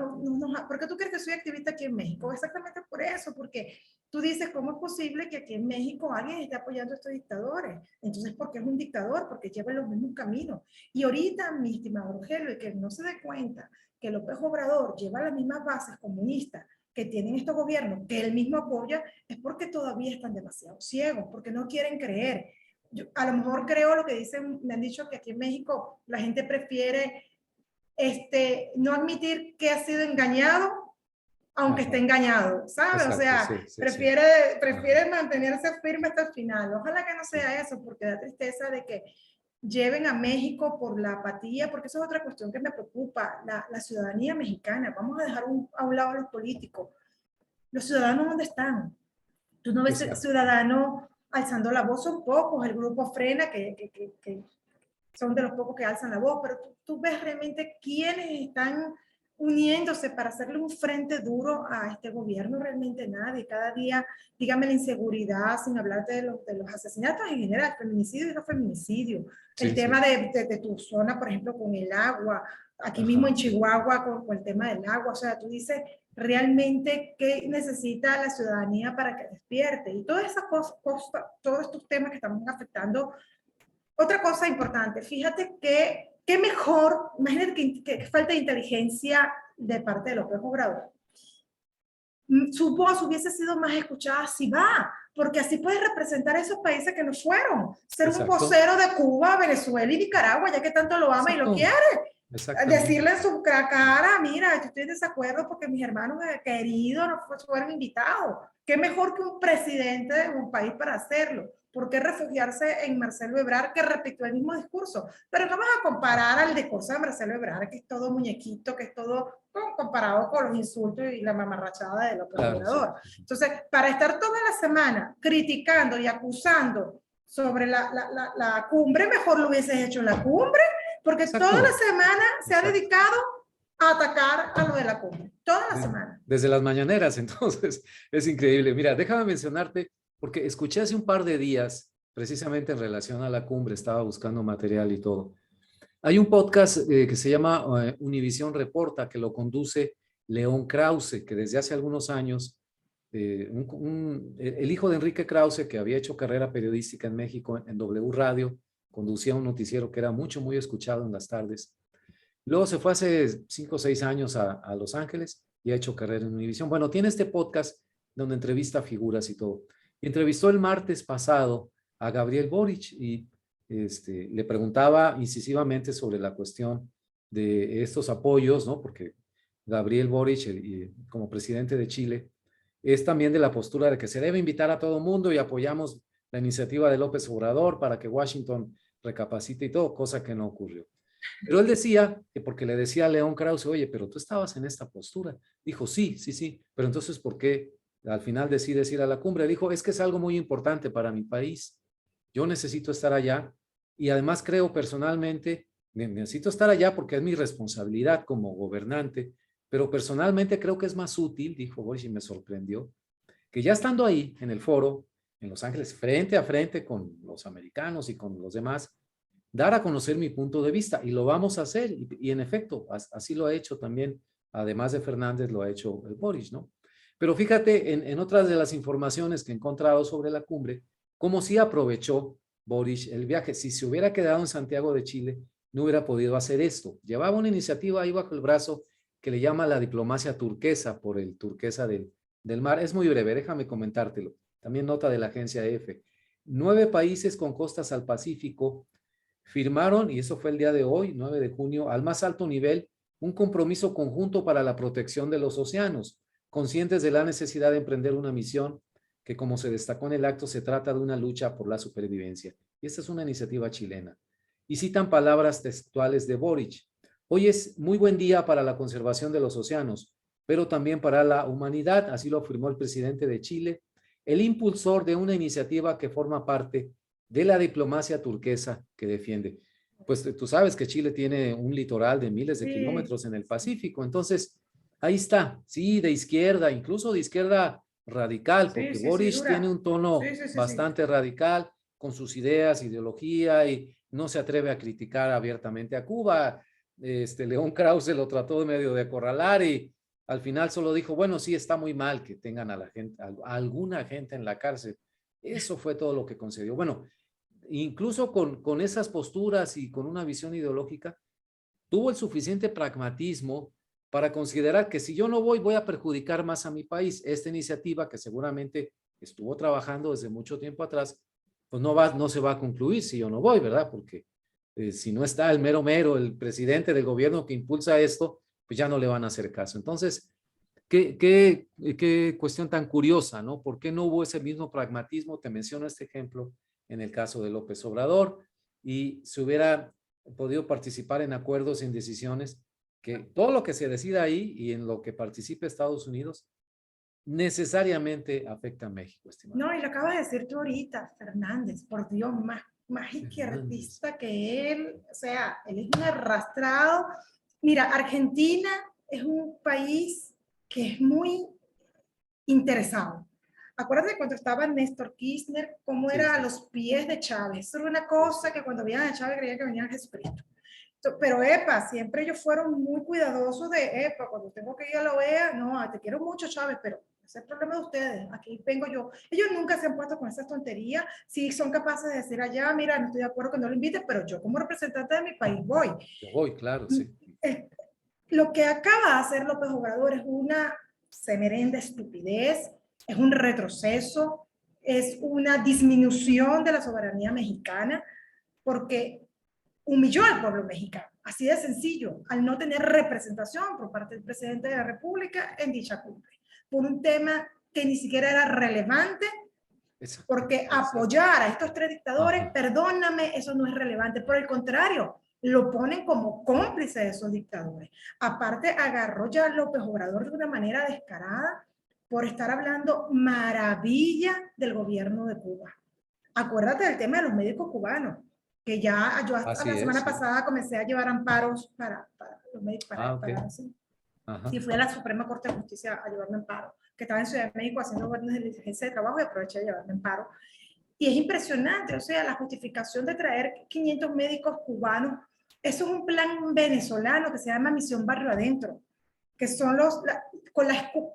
¿Por qué tú crees que soy activista aquí en México? Exactamente por eso, porque tú dices, ¿cómo es posible que aquí en México alguien esté apoyando a estos dictadores? Entonces, ¿por qué es un dictador? Porque lleva los mismos caminos. Y ahorita, mi estimado Rogelio, que no se dé cuenta que López Obrador lleva las mismas bases comunistas que tienen estos gobiernos, que él mismo apoya, es porque todavía están demasiado ciegos, porque no quieren creer. Yo, a lo mejor creo lo que dicen, me han dicho que aquí en México la gente prefiere no admitir que ha sido engañado aunque esté Ajá. engañado, ¿sabes? O Exacto, sea, sí, sí, sí. prefiere Ajá. mantenerse firme hasta el final. Ojalá que no sea eso, porque da tristeza de que lleven a México por la apatía, porque eso es otra cuestión que me preocupa, la ciudadanía mexicana. Vamos a dejar a un lado a los políticos. ¿Los ciudadanos dónde están? Tú no ves Exacto. ciudadanos alzando la voz, son pocos, el grupo Frena, que son de los pocos que alzan la voz, pero tú ves realmente quiénes están uniéndose para hacerle un frente duro a este gobierno, realmente nadie. Cada día, dígame la inseguridad, sin hablar de los asesinatos en general, feminicidio y no feminicidio. El Sí, tema sí. de tu zona, por ejemplo, con el agua, aquí mismo en Ajá. Chihuahua con el tema del agua, o sea, tú dices realmente qué necesita la ciudadanía para que despierte. Y todas esas cosas, todos estos temas que estamos afectando. Otra cosa importante, fíjate que qué mejor, imagínate que falta de inteligencia de parte de López Obrador. Su voz hubiese sido más escuchada si va, porque así puede representar a esos países que no fueron, ser un Exacto. vocero de Cuba, Venezuela y Nicaragua, ya que tanto lo ama y lo Exacto. quiere. Exactamente. Decirle en su cara, mira, yo estoy en desacuerdo porque mis hermanos queridos no fueron invitados. ¿Qué mejor que un presidente de un país para hacerlo? ¿Por qué refugiarse en Marcelo Ebrard, que repitió el mismo discurso? Pero no vas a comparar al discurso de Marcelo Ebrard, que es todo muñequito, que es todo comparado con los insultos y la mamarrachada de López Claro, sí. Obrador. Entonces, para estar toda la semana criticando y acusando sobre la cumbre, mejor lo hubieses hecho en la cumbre, porque toda la Exacto. semana se ha Exacto. dedicado a atacar a lo de la cumbre. Toda la semana. Desde las mañaneras, entonces, es increíble. Mira, déjame mencionarte, porque escuché hace un par de días, precisamente en relación a la cumbre, estaba buscando material y todo. Hay un podcast que se llama Univisión Reporta, que lo conduce León Krause, que desde hace algunos años, el hijo de Enrique Krause, que había hecho carrera periodística en México en W Radio, conducía un noticiero que era muy escuchado en las tardes. Luego se fue hace 5 o 6 años a Los Ángeles y ha hecho carrera en Univisión. Bueno, tiene este podcast donde entrevista figuras y todo. Y entrevistó el martes pasado a Gabriel Boric y le preguntaba incisivamente sobre la cuestión de estos apoyos, ¿no? Porque Gabriel Boric, como presidente de Chile, es también de la postura de que se debe invitar a todo mundo y apoyamos la iniciativa de López Obrador para que Washington recapacite y todo, cosa que no ocurrió. Pero él decía que porque le decía a León Krause, oye, pero tú estabas en esta postura. Dijo, sí, sí, sí, pero entonces, ¿por qué al final decides ir a la cumbre? Dijo, es que es algo muy importante para mi país. Yo necesito estar allá y además creo personalmente, necesito estar allá porque es mi responsabilidad como gobernante, pero personalmente creo que es más útil, dijo Bosch y me sorprendió, que ya estando ahí en el foro, en Los Ángeles, frente a frente con los americanos y con los demás, dar a conocer mi punto de vista y lo vamos a hacer. Y en efecto, así lo ha hecho también, además de Fernández, lo ha hecho el Boris, ¿no? Pero fíjate en otras de las informaciones que he encontrado sobre la cumbre, cómo sí aprovechó Boris el viaje. Si se hubiera quedado en Santiago de Chile, no hubiera podido hacer esto. Llevaba una iniciativa ahí bajo el brazo que le llama la diplomacia turquesa por el turquesa del mar. Es muy breve, déjame comentártelo. También nota de la agencia EFE. 9 países con costas al Pacífico firmaron, y eso fue el día de hoy, 9 de junio, al más alto nivel, un compromiso conjunto para la protección de los océanos, conscientes de la necesidad de emprender una misión que, como se destacó en el acto, se trata de una lucha por la supervivencia. Y esta es una iniciativa chilena. Y citan palabras textuales de Boric. Hoy es muy buen día para la conservación de los océanos, pero también para la humanidad, así lo afirmó el presidente de Chile, el impulsor de una iniciativa que forma parte de la diplomacia turquesa que defiende. Pues tú sabes que Chile tiene un litoral de miles de Sí, kilómetros en el Pacífico, entonces ahí está, sí, de izquierda, incluso de izquierda radical, sí, porque sí, sí, Boris tiene dura. un tono Sí, sí, sí, sí. bastante radical con sus ideas, ideología y no se atreve a criticar abiertamente a Cuba. León Krause lo trató de medio de acorralar y al final solo dijo, bueno, sí, está muy mal que tengan a la gente, a alguna gente en la cárcel. Eso fue todo lo que concedió. Bueno, incluso con esas posturas y con una visión ideológica, tuvo el suficiente pragmatismo para considerar que si yo no voy, voy a perjudicar más a mi país. Esta iniciativa, que seguramente estuvo trabajando desde mucho tiempo atrás, pues no se va a concluir si yo no voy, ¿verdad? Porque si no está el mero mero, el presidente del gobierno que impulsa esto, pues ya no le van a hacer caso. Entonces, qué cuestión tan curiosa, ¿no? ¿Por qué no hubo ese mismo pragmatismo? Te menciono este ejemplo en el caso de López Obrador. y se hubiera podido participar en acuerdos, en decisiones, que todo lo que se decida ahí y en lo que participe Estados Unidos necesariamente afecta a México, estimado. No, y lo acabas de decir tú ahorita, Fernández, por Dios, más Fernández. izquierdista que él, o sea, él es un arrastrado. Mira, Argentina es un país que es muy interesado. Acuérdate cuando estaba Néstor Kirchner, cómo Sí, era a sí. los pies de Chávez. Eso era una cosa que cuando veían a Chávez creían que venía Jesucristo. Pero EPA, siempre ellos fueron muy cuidadosos de EPA, cuando tengo que ir a la OEA, no, te quiero mucho, Chávez, pero ese es el problema de ustedes, aquí vengo yo. Ellos nunca se han puesto con esas tonterías, sí son capaces de decir allá, mira, no estoy de acuerdo que no lo invite, pero yo como representante de mi país voy. Yo voy, claro, sí. Lo que acaba de hacer López Obrador es una semerenda estupidez, es un retroceso, es una disminución de la soberanía mexicana, porque humilló al pueblo mexicano, así de sencillo, al no tener representación por parte del presidente de la República en dicha cumbre, por un tema que ni siquiera era relevante, Exacto, porque exacto. apoyar a estos tres dictadores, Ajá. perdóname, eso no es relevante, por el contrario, lo ponen como cómplice de esos dictadores. Aparte, agarró ya a López Obrador de una manera descarada por estar hablando maravilla del gobierno de Cuba. Acuérdate del tema de los médicos cubanos, que ya yo hasta Así la es, semana sí. pasada comencé a llevar amparos para los médicos, Ok. sí. Ajá. Y fui a la Suprema Corte de Justicia a llevarme amparo, que estaba en Ciudad de México haciendo órdenes de diligencia de trabajo y aproveché de llevarme amparo. Y es impresionante, o sea, la justificación de traer 500 médicos cubanos, eso es un plan venezolano que se llama Misión Barrio Adentro, que son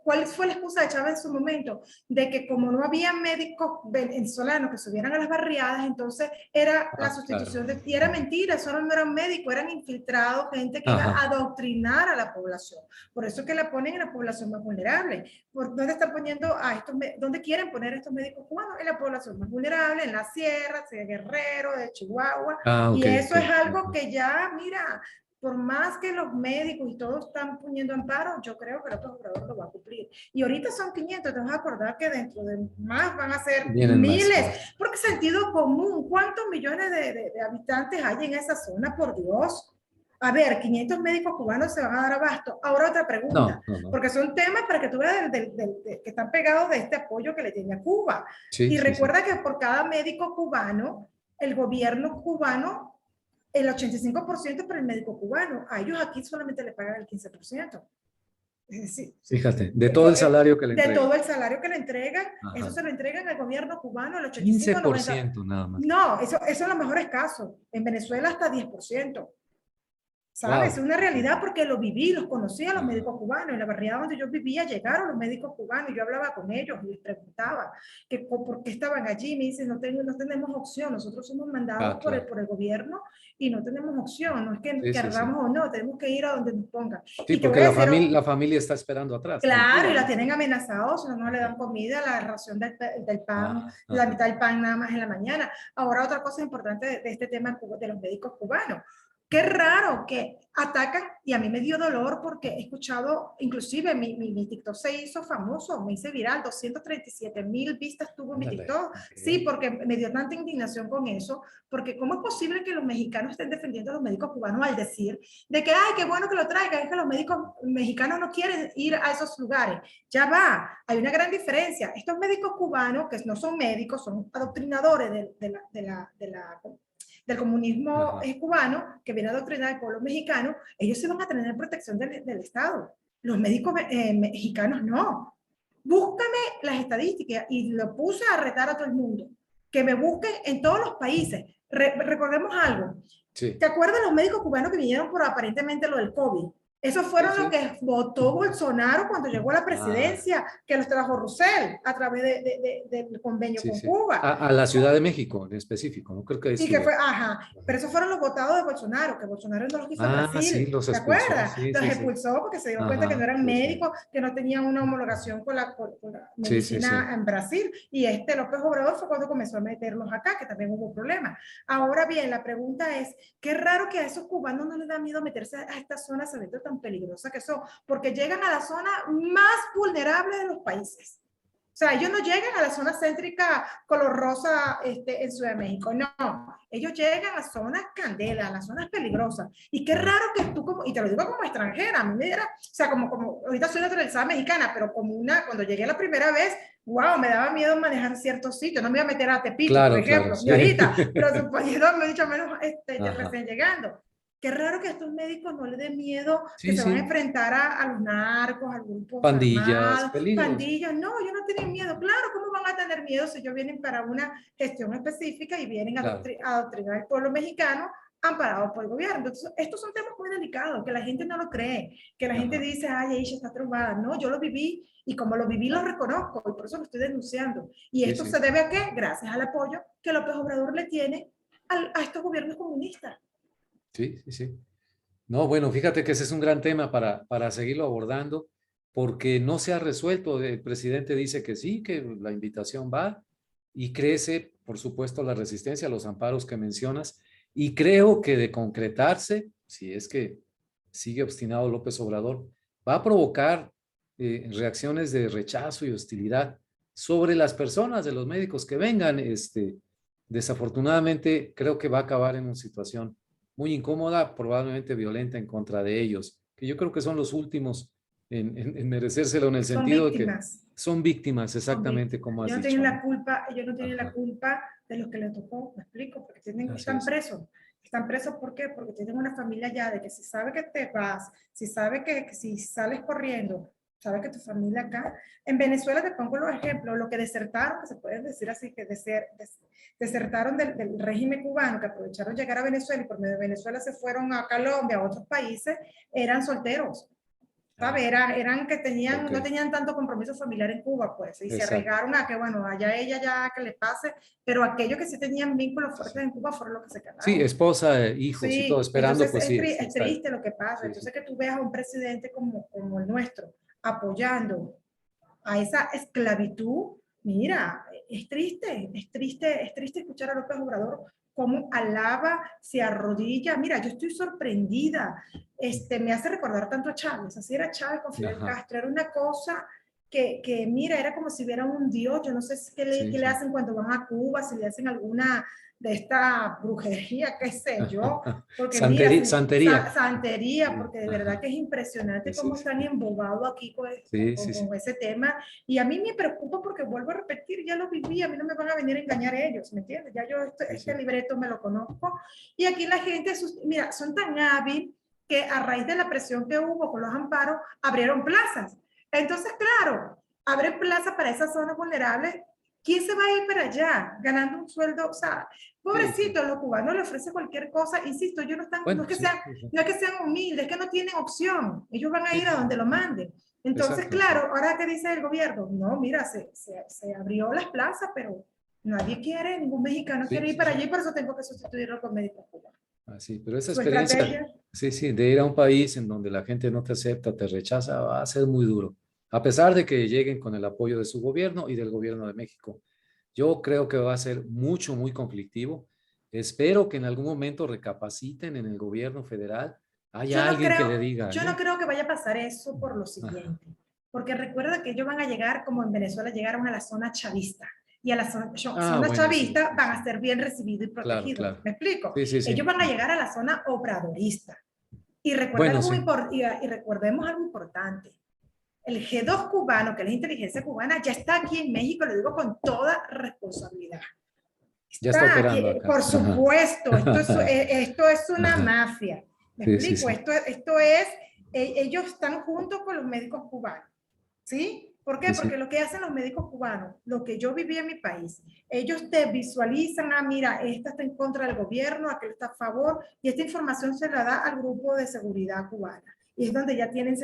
¿cuál fue la excusa de Chávez en su momento? De que como no había médicos venezolanos que subieran a las barriadas, entonces era la Claro. sustitución y era mentira, solo no eran médicos, eran infiltrados, gente que iba Ajá. a adoctrinar a la población. Por eso es que la ponen en la población más vulnerable. ¿Dónde están poniendo a dónde quieren poner a estos médicos cubanos? En la población más vulnerable, en la sierra, de Guerrero, de Chihuahua, Ok, y eso ok. es algo Ajá. que ya, mira, por más que los médicos y todos están poniendo amparo, yo creo que el otro Obrador lo va a cumplir. Y ahorita son 500, te vas a acordar que dentro de más van a ser Vienen más, miles, claro. porque sentido común, ¿cuántos millones de habitantes hay en esa zona, por Dios? A ver, 500 médicos cubanos se van a dar abasto. Ahora otra pregunta, No, no, no. porque son temas para que tú veas que están pegados de este apoyo que le tiene a Cuba. Sí, Y sí, sí. recuerda que por cada médico cubano, el gobierno cubano el 85% para el médico cubano. A ellos aquí solamente le pagan el 15%. Es decir, Fíjate, de todo el salario que le de entregan. todo el salario que le entregan, eso Ajá. se lo entregan al gobierno cubano, el 85-90%. 15% nada más. No, eso en los mejores casos. En Venezuela hasta 10%. ¿Sabes? Es Wow. una realidad porque lo viví, los conocí a los Ajá. médicos cubanos. En la barriada donde yo vivía llegaron los médicos cubanos y yo hablaba con ellos y les preguntaba que por qué estaban allí. Me dicen, no tenemos opción, nosotros somos mandados Claro. por el gobierno y no tenemos opción. No es que Sí, sí, sí. querramos o no, tenemos que ir a donde nos pongan. Sí, Y te voy porque a decir, la familia está esperando atrás, en claro, y Cuba, la ¿no? tienen amenazados, no le Ajá. dan comida, la ración del pan, Ah, la ajá. mitad del pan nada más en la mañana. Ahora, otra cosa importante de este tema de los médicos cubanos. Qué raro que atacan, y a mí me dio dolor porque he escuchado, inclusive mi TikTok se hizo famoso, me hice viral, 237,000 vistas tuvo mi Ándale. TikTok. Sí, Ok. porque me dio tanta indignación con eso, porque ¿cómo es posible que los mexicanos estén defendiendo a los médicos cubanos al decir de que, ay, qué bueno que lo traigan, es que los médicos mexicanos no quieren ir a esos lugares? Ya va, hay una gran diferencia. Estos médicos cubanos, que no son médicos, son adoctrinadores del comunismo Ajá. cubano, que viene a adoctrinar al pueblo mexicano, ellos se van a tener protección del Estado. Los médicos mexicanos no. Búscame las estadísticas y lo puse a retar a todo el mundo. Que me busquen en todos los países. Recordemos algo. Sí, ¿Te acuerdas de los médicos cubanos que vinieron por aparentemente lo del COVID? Esos sí, fueron los sí. que votó Bolsonaro cuando llegó a la Ah, presidencia, que los trajo Rousseff a través del convenio sí, con sí. Cuba. A la Ciudad de México en específico, no creo que Y que estuvo. fue, ajá, pero esos fueron los votados de Bolsonaro, que Bolsonaro no los quiso en Ah, sí, Brasil, los ¿te expulsó. acuerdas? Sí, Los sí, sí. expulsó porque se dio cuenta que no Ajá, eran sí, sí. médicos, que no tenían una homologación con la Sí, sí, medicina sí. en Brasil. Y López Obrador fue cuando comenzó a meterlos acá, que también hubo problemas. Ahora bien, la pregunta es, qué raro que a esos cubanos no les da miedo meterse a estas zonas sabiendo tan peligrosas que son, porque llegan a la zona más vulnerable de los países. sea, ellos no llegan a la zona céntrica color rosa en Ciudad de México, no. Ellos llegan a zonas candelas, a las zonas peligrosas. Y qué raro que tú, y te lo digo como extranjera, a mí me era, o sea, como ahorita soy naturalizada mexicana, pero cuando llegué la primera vez, wow, me daba miedo manejar ciertos sitios. No me iba a meter a Tepito, por Claro, claro, ejemplo, sí. ni ahorita, pero suponiendo, me he dicho menos Ajá. recién llegando. Qué raro que a estos médicos no les dé miedo que Sí, se van a sí. enfrentar a los narcos, a grupos Pandillas, armados, peligros. pandillas. No, ellos no tienen miedo. Claro, ¿cómo van a tener miedo si ellos vienen para una gestión específica y vienen a Claro, adoctrinar al pueblo mexicano amparado por el gobierno? Entonces, estos son temas muy delicados, que la gente no lo cree, que la gente ajá, dice, ay, ella está traumada. No, yo lo viví y como lo viví lo reconozco y por eso lo estoy denunciando. Y sí, esto se sí, debe a qué? Gracias al apoyo que López Obrador le tiene a estos gobiernos comunistas. sí, sí, sí. No, bueno, fíjate que ese es un gran tema para seguirlo abordando, porque no se ha resuelto. El presidente dice que sí, que la invitación va y crece, por supuesto, la resistencia a los amparos que mencionas. Y creo que de concretarse, si es que sigue obstinado López Obrador, va a provocar reacciones de rechazo y hostilidad sobre las personas de los médicos que vengan. Desafortunadamente, creo que va a acabar en una situación muy incómoda, probablemente violenta en contra de ellos, que yo creo que son los últimos en merecérselo en el Son sentido de que víctimas. son víctimas, Son exactamente víctimas. como has Ellos no tienen dicho, la ¿no? culpa, ellos no tienen la Ajá, culpa de lo que les tocó, me explico, porque así están es. presos. Están presos, ¿por qué? Porque tienen una familia ya de que si sabe que te vas, si sabe que si sales corriendo, sabe que tu familia acá. En Venezuela te pongo los ejemplos, lo que desertaron, que se pueden decir así, que desertaron del régimen cubano, que aprovecharon llegar a Venezuela y por medio de Venezuela se fueron a Colombia, a otros países, eran solteros. Ah, ¿Sabes? Eran que ok, no tenían tanto compromiso familiar en Cuba, pues, y se exacto. arriesgaron a que, bueno, allá ella ya que le pase, pero aquellos que sí tenían vínculos Sí, fuertes sí. en Cuba fueron los que se Sí, quedaron. esposa, hijos y todo, Sí, esperando, entonces pues sí, sí, es está. triste lo que pasa. Sí, sí, Entonces que tú veas a un presidente como el nuestro apoyando a esa esclavitud, mira, es triste escuchar a López Obrador cómo alaba, se arrodilla. Mira, yo estoy sorprendida. Me hace recordar tanto a Chávez. Así era Chávez con Fidel ajá, Castro. Era una cosa mira, era como si hubiera un dios. Yo no sé sí, qué le sí. hacen cuando van a Cuba, si le hacen alguna de esta brujería, qué sé yo, porque mira, Santería, santería. santería, Sí, porque de verdad ajá, que es sí, impresionante sí, cómo sí, están embobados aquí sí, sí, sí, con ese tema. Y a mí me preocupa porque vuelvo a repetir, ya lo viví, a mí no me van a venir a engañar ellos, ¿me entiendes? Ya yo sí, este sí. libreto me lo conozco. Y aquí la gente, mira, son tan hábil que a raíz de la presión que hubo con los amparos, abrieron plazas. Entonces, claro, abren plazas para esas zonas vulnerables. ¿Quién se va a ir para allá ganando un sueldo? O sea, Sí, sí. pobrecito, los cubanos le ofrecen cualquier cosa. Insisto, ellos no Bueno, es que sí, sean, sí, sí, no es que sean humildes, es que no tienen opción. Ellos van a sí, ir a sí, donde lo manden. Entonces, exacto, sí. claro, ahora que dice el gobierno, no, mira, se abrió las plazas, pero nadie quiere, ningún mexicano Sí, quiere ir sí, para sí. allí, por eso tengo que sustituirlo con médicos cubanos. Así, pero esa Su experiencia, estrategia, sí, sí, de ir a un país en donde la gente no te acepta, te rechaza, va a ser muy duro, a pesar de que lleguen con el apoyo de su gobierno y del gobierno de México. Yo creo que va a ser mucho, muy conflictivo. Espero que en algún momento recapaciten en el gobierno federal, haya alguien que le diga, yo no ¿no? creo que vaya a pasar eso por lo Ajá. siguiente, porque recuerda que ellos van a llegar como en Venezuela llegaron a la zona chavista y a la Ah, zona bueno, sí, chavista sí, van a sí. ser bien recibidos y Claro, protegidos. claro. ¿Me explico? Sí, sí, Ellos sí. van a llegar a la zona obradorista. Y, Bueno, sí. y recordemos algo importante. El G2 cubano, que es la inteligencia cubana, ya está aquí en México, lo digo con toda responsabilidad. Ya está Está aquí, operando acá. por Ajá. supuesto, esto es una Ajá. mafia. ¿Me Sí, sí, explico? sí. Esto es, ellos están juntos con los médicos cubanos. ¿Sí? ¿Por qué? Sí, Porque sí. lo que hacen los médicos cubanos, lo que yo viví en mi país, ellos te visualizan, ah, mira, esta está en contra del gobierno, aquel está a favor, y esta información se la da al grupo de seguridad cubana. Y es donde ya tienen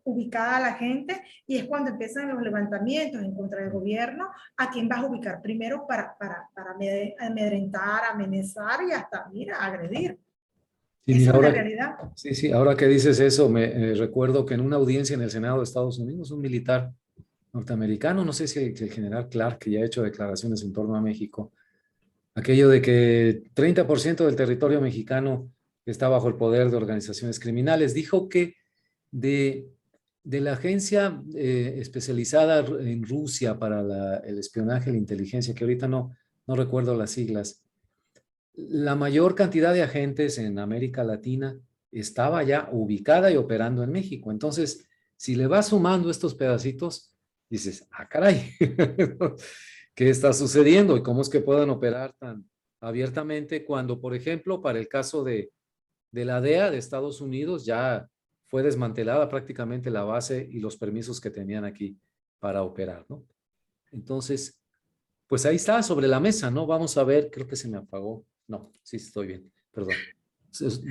ubicada a la gente, y es cuando empiezan los levantamientos en contra del gobierno, a quién vas a ubicar primero para amedrentar, amenazar y hasta, mira, agredir. Sí, Esa mira, es una ahora, realidad. sí, sí, ahora que dices eso, me recuerdo que en una audiencia en el Senado de Estados Unidos, un militar norteamericano, no sé si el general Clark, que ya ha hecho declaraciones en torno a México, aquello de que 30% del territorio mexicano está bajo el poder de organizaciones criminales, dijo que de De la agencia especializada en Rusia para el espionaje y la inteligencia, que ahorita no recuerdo las siglas, la mayor cantidad de agentes en América Latina estaba ya ubicada y operando en México. Entonces, si le vas sumando estos pedacitos, dices, ah, caray, ¿qué está sucediendo? ¿Y cómo es que puedan operar tan abiertamente cuando, por ejemplo, para el caso de la DEA de Estados Unidos ya fue desmantelada prácticamente la base y los permisos que tenían aquí para operar, ¿no? Entonces, pues ahí está, sobre la mesa, ¿no? Vamos a ver, creo que se me apagó. No, sí estoy bien, perdón.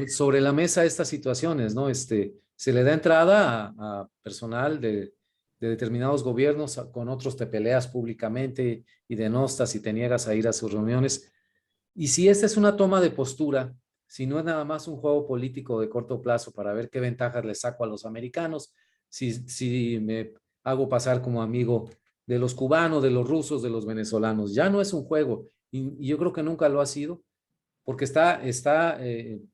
Sobre la mesa estas situaciones, ¿no? Se le da entrada a personal de determinados gobiernos, con otros te peleas públicamente y denostas y te niegas a ir a sus reuniones. Y si esta es una toma de postura, si no es nada más un juego político de corto plazo para ver qué ventajas le saco a los americanos, si me hago pasar como amigo de los cubanos, de los rusos, de los venezolanos, ya no es un juego y yo creo que nunca lo ha sido, porque está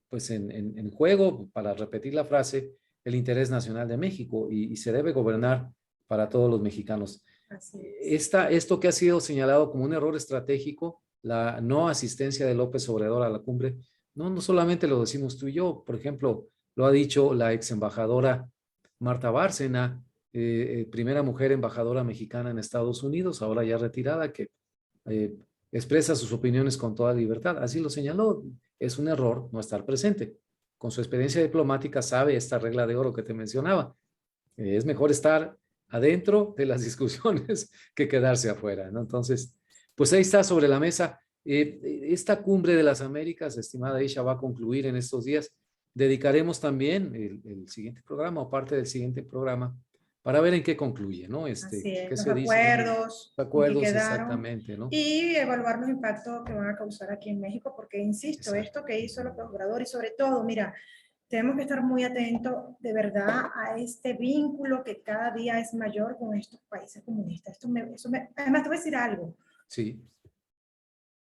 pues en juego, para repetir la frase, el interés nacional de México y se debe gobernar para todos los mexicanos. Así es. Esto que ha sido señalado como un error estratégico, la no asistencia de López Obrador a la cumbre, no solamente lo decimos tú y yo, por ejemplo, lo ha dicho la ex embajadora Marta Bárcena, primera mujer embajadora mexicana en Estados Unidos, ahora ya retirada, que eh, expresa sus opiniones con toda libertad. Así lo señaló, es un error no estar presente. Con su experiencia diplomática sabe esta regla de oro que te mencionaba. Es mejor estar adentro de las discusiones que quedarse afuera, ¿no? Entonces, pues ahí está sobre la mesa. Esta cumbre de las Américas, estimada Isha, va a concluir en estos días. Dedicaremos también el siguiente programa o parte del siguiente programa para ver en qué concluye, ¿no? Así es, ¿Qué los se dice? acuerdos en que Acuerdos, quedaron exactamente, ¿no? y evaluar los impactos que van a causar aquí en México, porque insisto, Exacto. esto que hizo López Obrador y sobre todo, mira, tenemos que estar muy atentos de verdad a este vínculo que cada día es mayor con estos países comunistas. Además, te voy a decir algo Sí,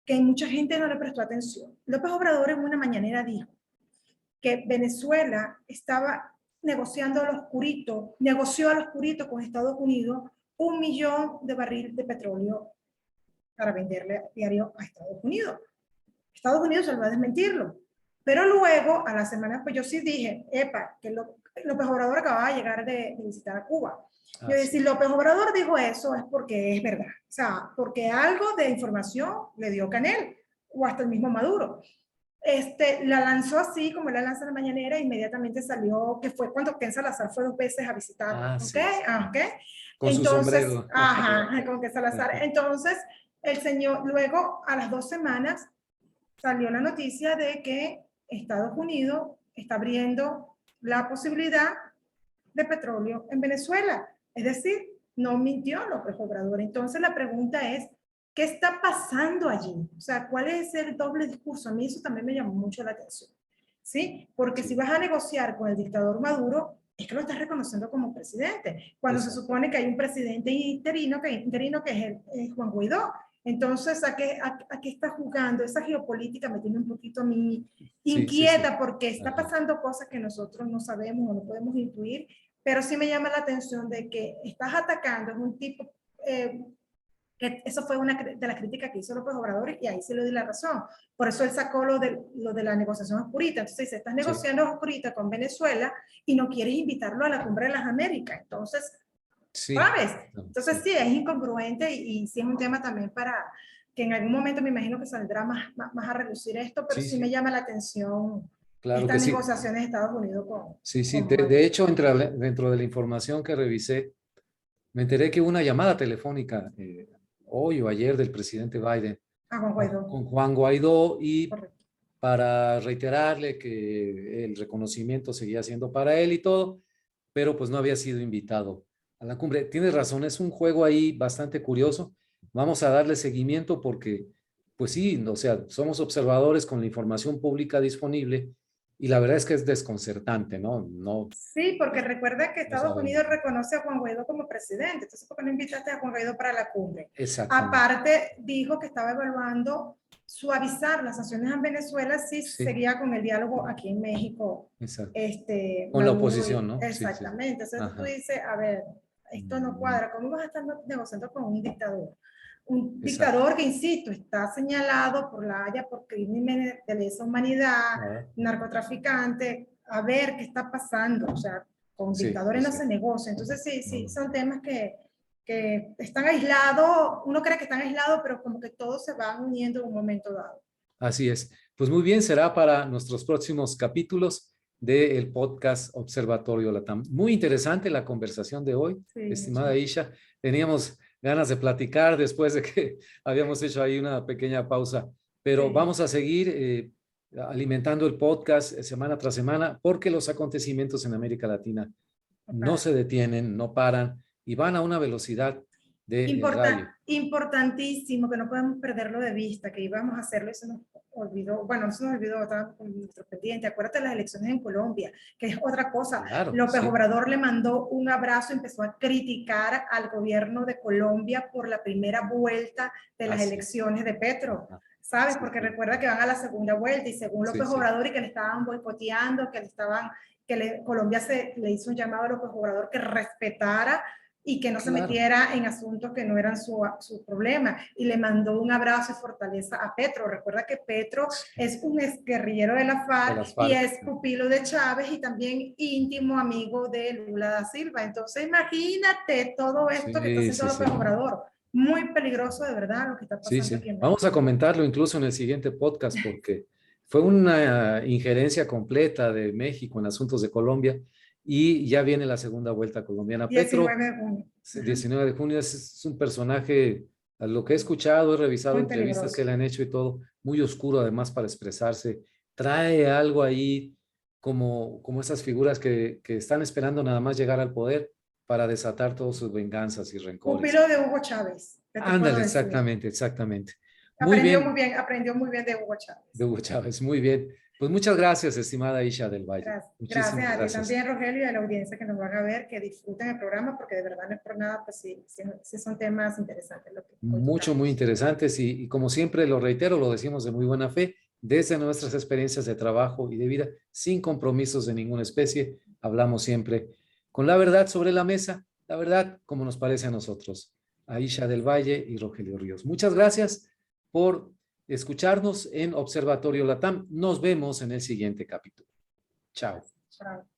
que mucha gente no le prestó atención. López Obrador en una mañanera dijo que Venezuela estaba negociando al oscurito, negoció al oscurito con Estados Unidos 1 millón de barriles de petróleo para venderle diario a Estados Unidos. Estados Unidos se va a desmentirlo. Pero luego, a la semana, pues yo sí dije, epa, que López Obrador acababa de llegar de visitar a Cuba. Yo decía, si sí. López Obrador dijo eso es porque es verdad. O sea, porque algo de información le dio Canel o hasta el mismo Maduro. La lanzó así, como la lanza en la mañanera, inmediatamente salió, que fue cuando Ken Salazar fue 2 veces a visitarlo, ¿ok? Sí. ¿Ok? Con su Entonces, sombrero. ajá, con Ken Salazar. Entonces, el señor, luego, a las 2 semanas, salió la noticia de que Estados Unidos está abriendo la posibilidad de petróleo en Venezuela. Es decir, no mintió López Obrador. Entonces la pregunta es, ¿qué está pasando allí? O sea, ¿cuál es el doble discurso? A mí eso también me llamó mucho la atención. ¿Sí? Porque si Sí, vas a negociar con el dictador Maduro, es que lo estás reconociendo como presidente, cuando se exacto. supone que hay un presidente interino que es Juan Guaidó. Entonces, ¿a qué está jugando? Esa geopolítica me tiene un poquito a mí Sí. inquieta porque está Ajá. pasando cosas que nosotros no sabemos o no podemos intuir, pero sí me llama la atención de que estás atacando en un tipo, que eso fue una de las críticas que hizo López Obrador y ahí se le di la razón. Por eso él sacó lo de la negociación oscurita. Entonces dice, estás Sí, negociando oscurita con Venezuela y no quieres invitarlo a la cumbre de las Américas. Entonces, sí, ¿sabes? Entonces sí, sí, es incongruente y sí es un tema también para que en algún momento me imagino que saldrá más a reducir esto, pero sí me sí, llama la atención claro que estas sí. negociaciones de Estados Unidos Sí. con De Maduro. hecho, dentro de la información que revisé, me enteré que hubo una llamada telefónica hoy o ayer del presidente Biden A Juan Guaidó. con Juan Guaidó y Correcto. para reiterarle que el reconocimiento seguía siendo para él y todo, pero pues no había sido invitado a la cumbre. Tienes razón, es un juego ahí bastante curioso. Vamos a darle seguimiento porque, pues sí, o sea, somos observadores con la información pública disponible Y la verdad es que es desconcertante, ¿no? No, Sí, porque recuerda que no Estados sabemos. Unidos reconoce a Juan Guaidó como presidente, entonces ¿por qué no invitaste a Juan Guaidó para la cumbre? Exactamente. Aparte, dijo que estaba evaluando suavizar las sanciones en Venezuela si Sí, seguía con el diálogo aquí en México, exacto. Con la Maduro, oposición, ¿no? Sí, sí, sí. exactamente. Entonces tú Ajá. dices, a ver, esto no Mm, cuadra, ¿cómo vas a estar negociando con un dictador? Un exacto. dictador que, insisto, está señalado por la Haya por crímenes de lesa humanidad, Ah, narcotraficante, a ver qué está pasando, o sea, con sí, dictadores sí, no sí. se negocia. Entonces, sí, No, sí, no. son temas que están aislados, uno cree que están aislados, pero como que todos se van uniendo en un momento dado. Así es. Pues muy bien, será para nuestros próximos capítulos del podcast Observatorio Latam. Muy interesante la conversación de hoy, Sí, estimada mucho. Isha. Teníamos ganas de platicar después de que habíamos hecho ahí una pequeña pausa, pero Sí, vamos a seguir alimentando el podcast semana tras semana porque los acontecimientos en América Latina no no para. se detienen, no paran y van a una velocidad del rayo. Importantísimo que no podemos perderlo de vista, que íbamos a hacerlo y se nos olvidó, bueno, no se nos olvidó, estaba con nuestro pendiente. Acuérdate de las elecciones en Colombia, que es otra cosa. Claro, López sí. Obrador le mandó un abrazo, empezó a criticar al gobierno de Colombia por la primera vuelta de las Así es. elecciones de Petro. Ajá. ¿Sabes? Sí, Porque sí, recuerda que van a la segunda vuelta y según sí, López sí. Obrador y que le estaban boicoteando, que le estaban, Colombia le hizo un llamado a López Obrador que respetara y que no se Claro. metiera en asuntos que no eran su problema. Y le mandó un abrazo y fortaleza a Petro. Recuerda que Petro Sí, es un exguerrillero de la de FARC las y FARC. es pupilo de Chávez y también íntimo amigo de Lula da Silva. Entonces imagínate todo esto que está Sí, haciendo sí, sí. López Obrador. Muy peligroso de verdad lo que está Sí, pasando sí. aquí en Vamos a México. comentarlo incluso en el siguiente podcast porque fue una injerencia completa de México en asuntos de Colombia y ya viene la segunda vuelta colombiana. Petro, 19 de junio. 19 de junio, es un personaje, a lo que he escuchado, he revisado Muy entrevistas que peligroso. le han hecho y todo, muy oscuro además para expresarse. Trae algo ahí como esas figuras que están esperando nada más llegar al poder para desatar todas sus venganzas y rencores. Pupilo de Hugo Chávez, ¿qué te puedo Ándale, decir? exactamente, exactamente. Muy bien, Aprendió muy bien de Hugo de Chávez. Hugo Chávez, muy bien. Pues muchas gracias, estimada Isha del Valle. Gracias Muchísimas a ti gracias. también, Rogelio, y a la audiencia que nos van a ver, que disfruten el programa, porque de verdad no es por nada, pues sí, sí son temas interesantes lo que hoy Muy tocamos. interesantes y como siempre lo reitero, lo decimos de muy buena fe, desde nuestras experiencias de trabajo y de vida, sin compromisos de ninguna especie, hablamos siempre con la verdad sobre la mesa, la verdad como nos parece a nosotros, a Isha del Valle y Rogelio Ríos. Muchas gracias por escucharnos en Observatorio Latam. Nos vemos en el siguiente capítulo. Chao. Gracias. Chao.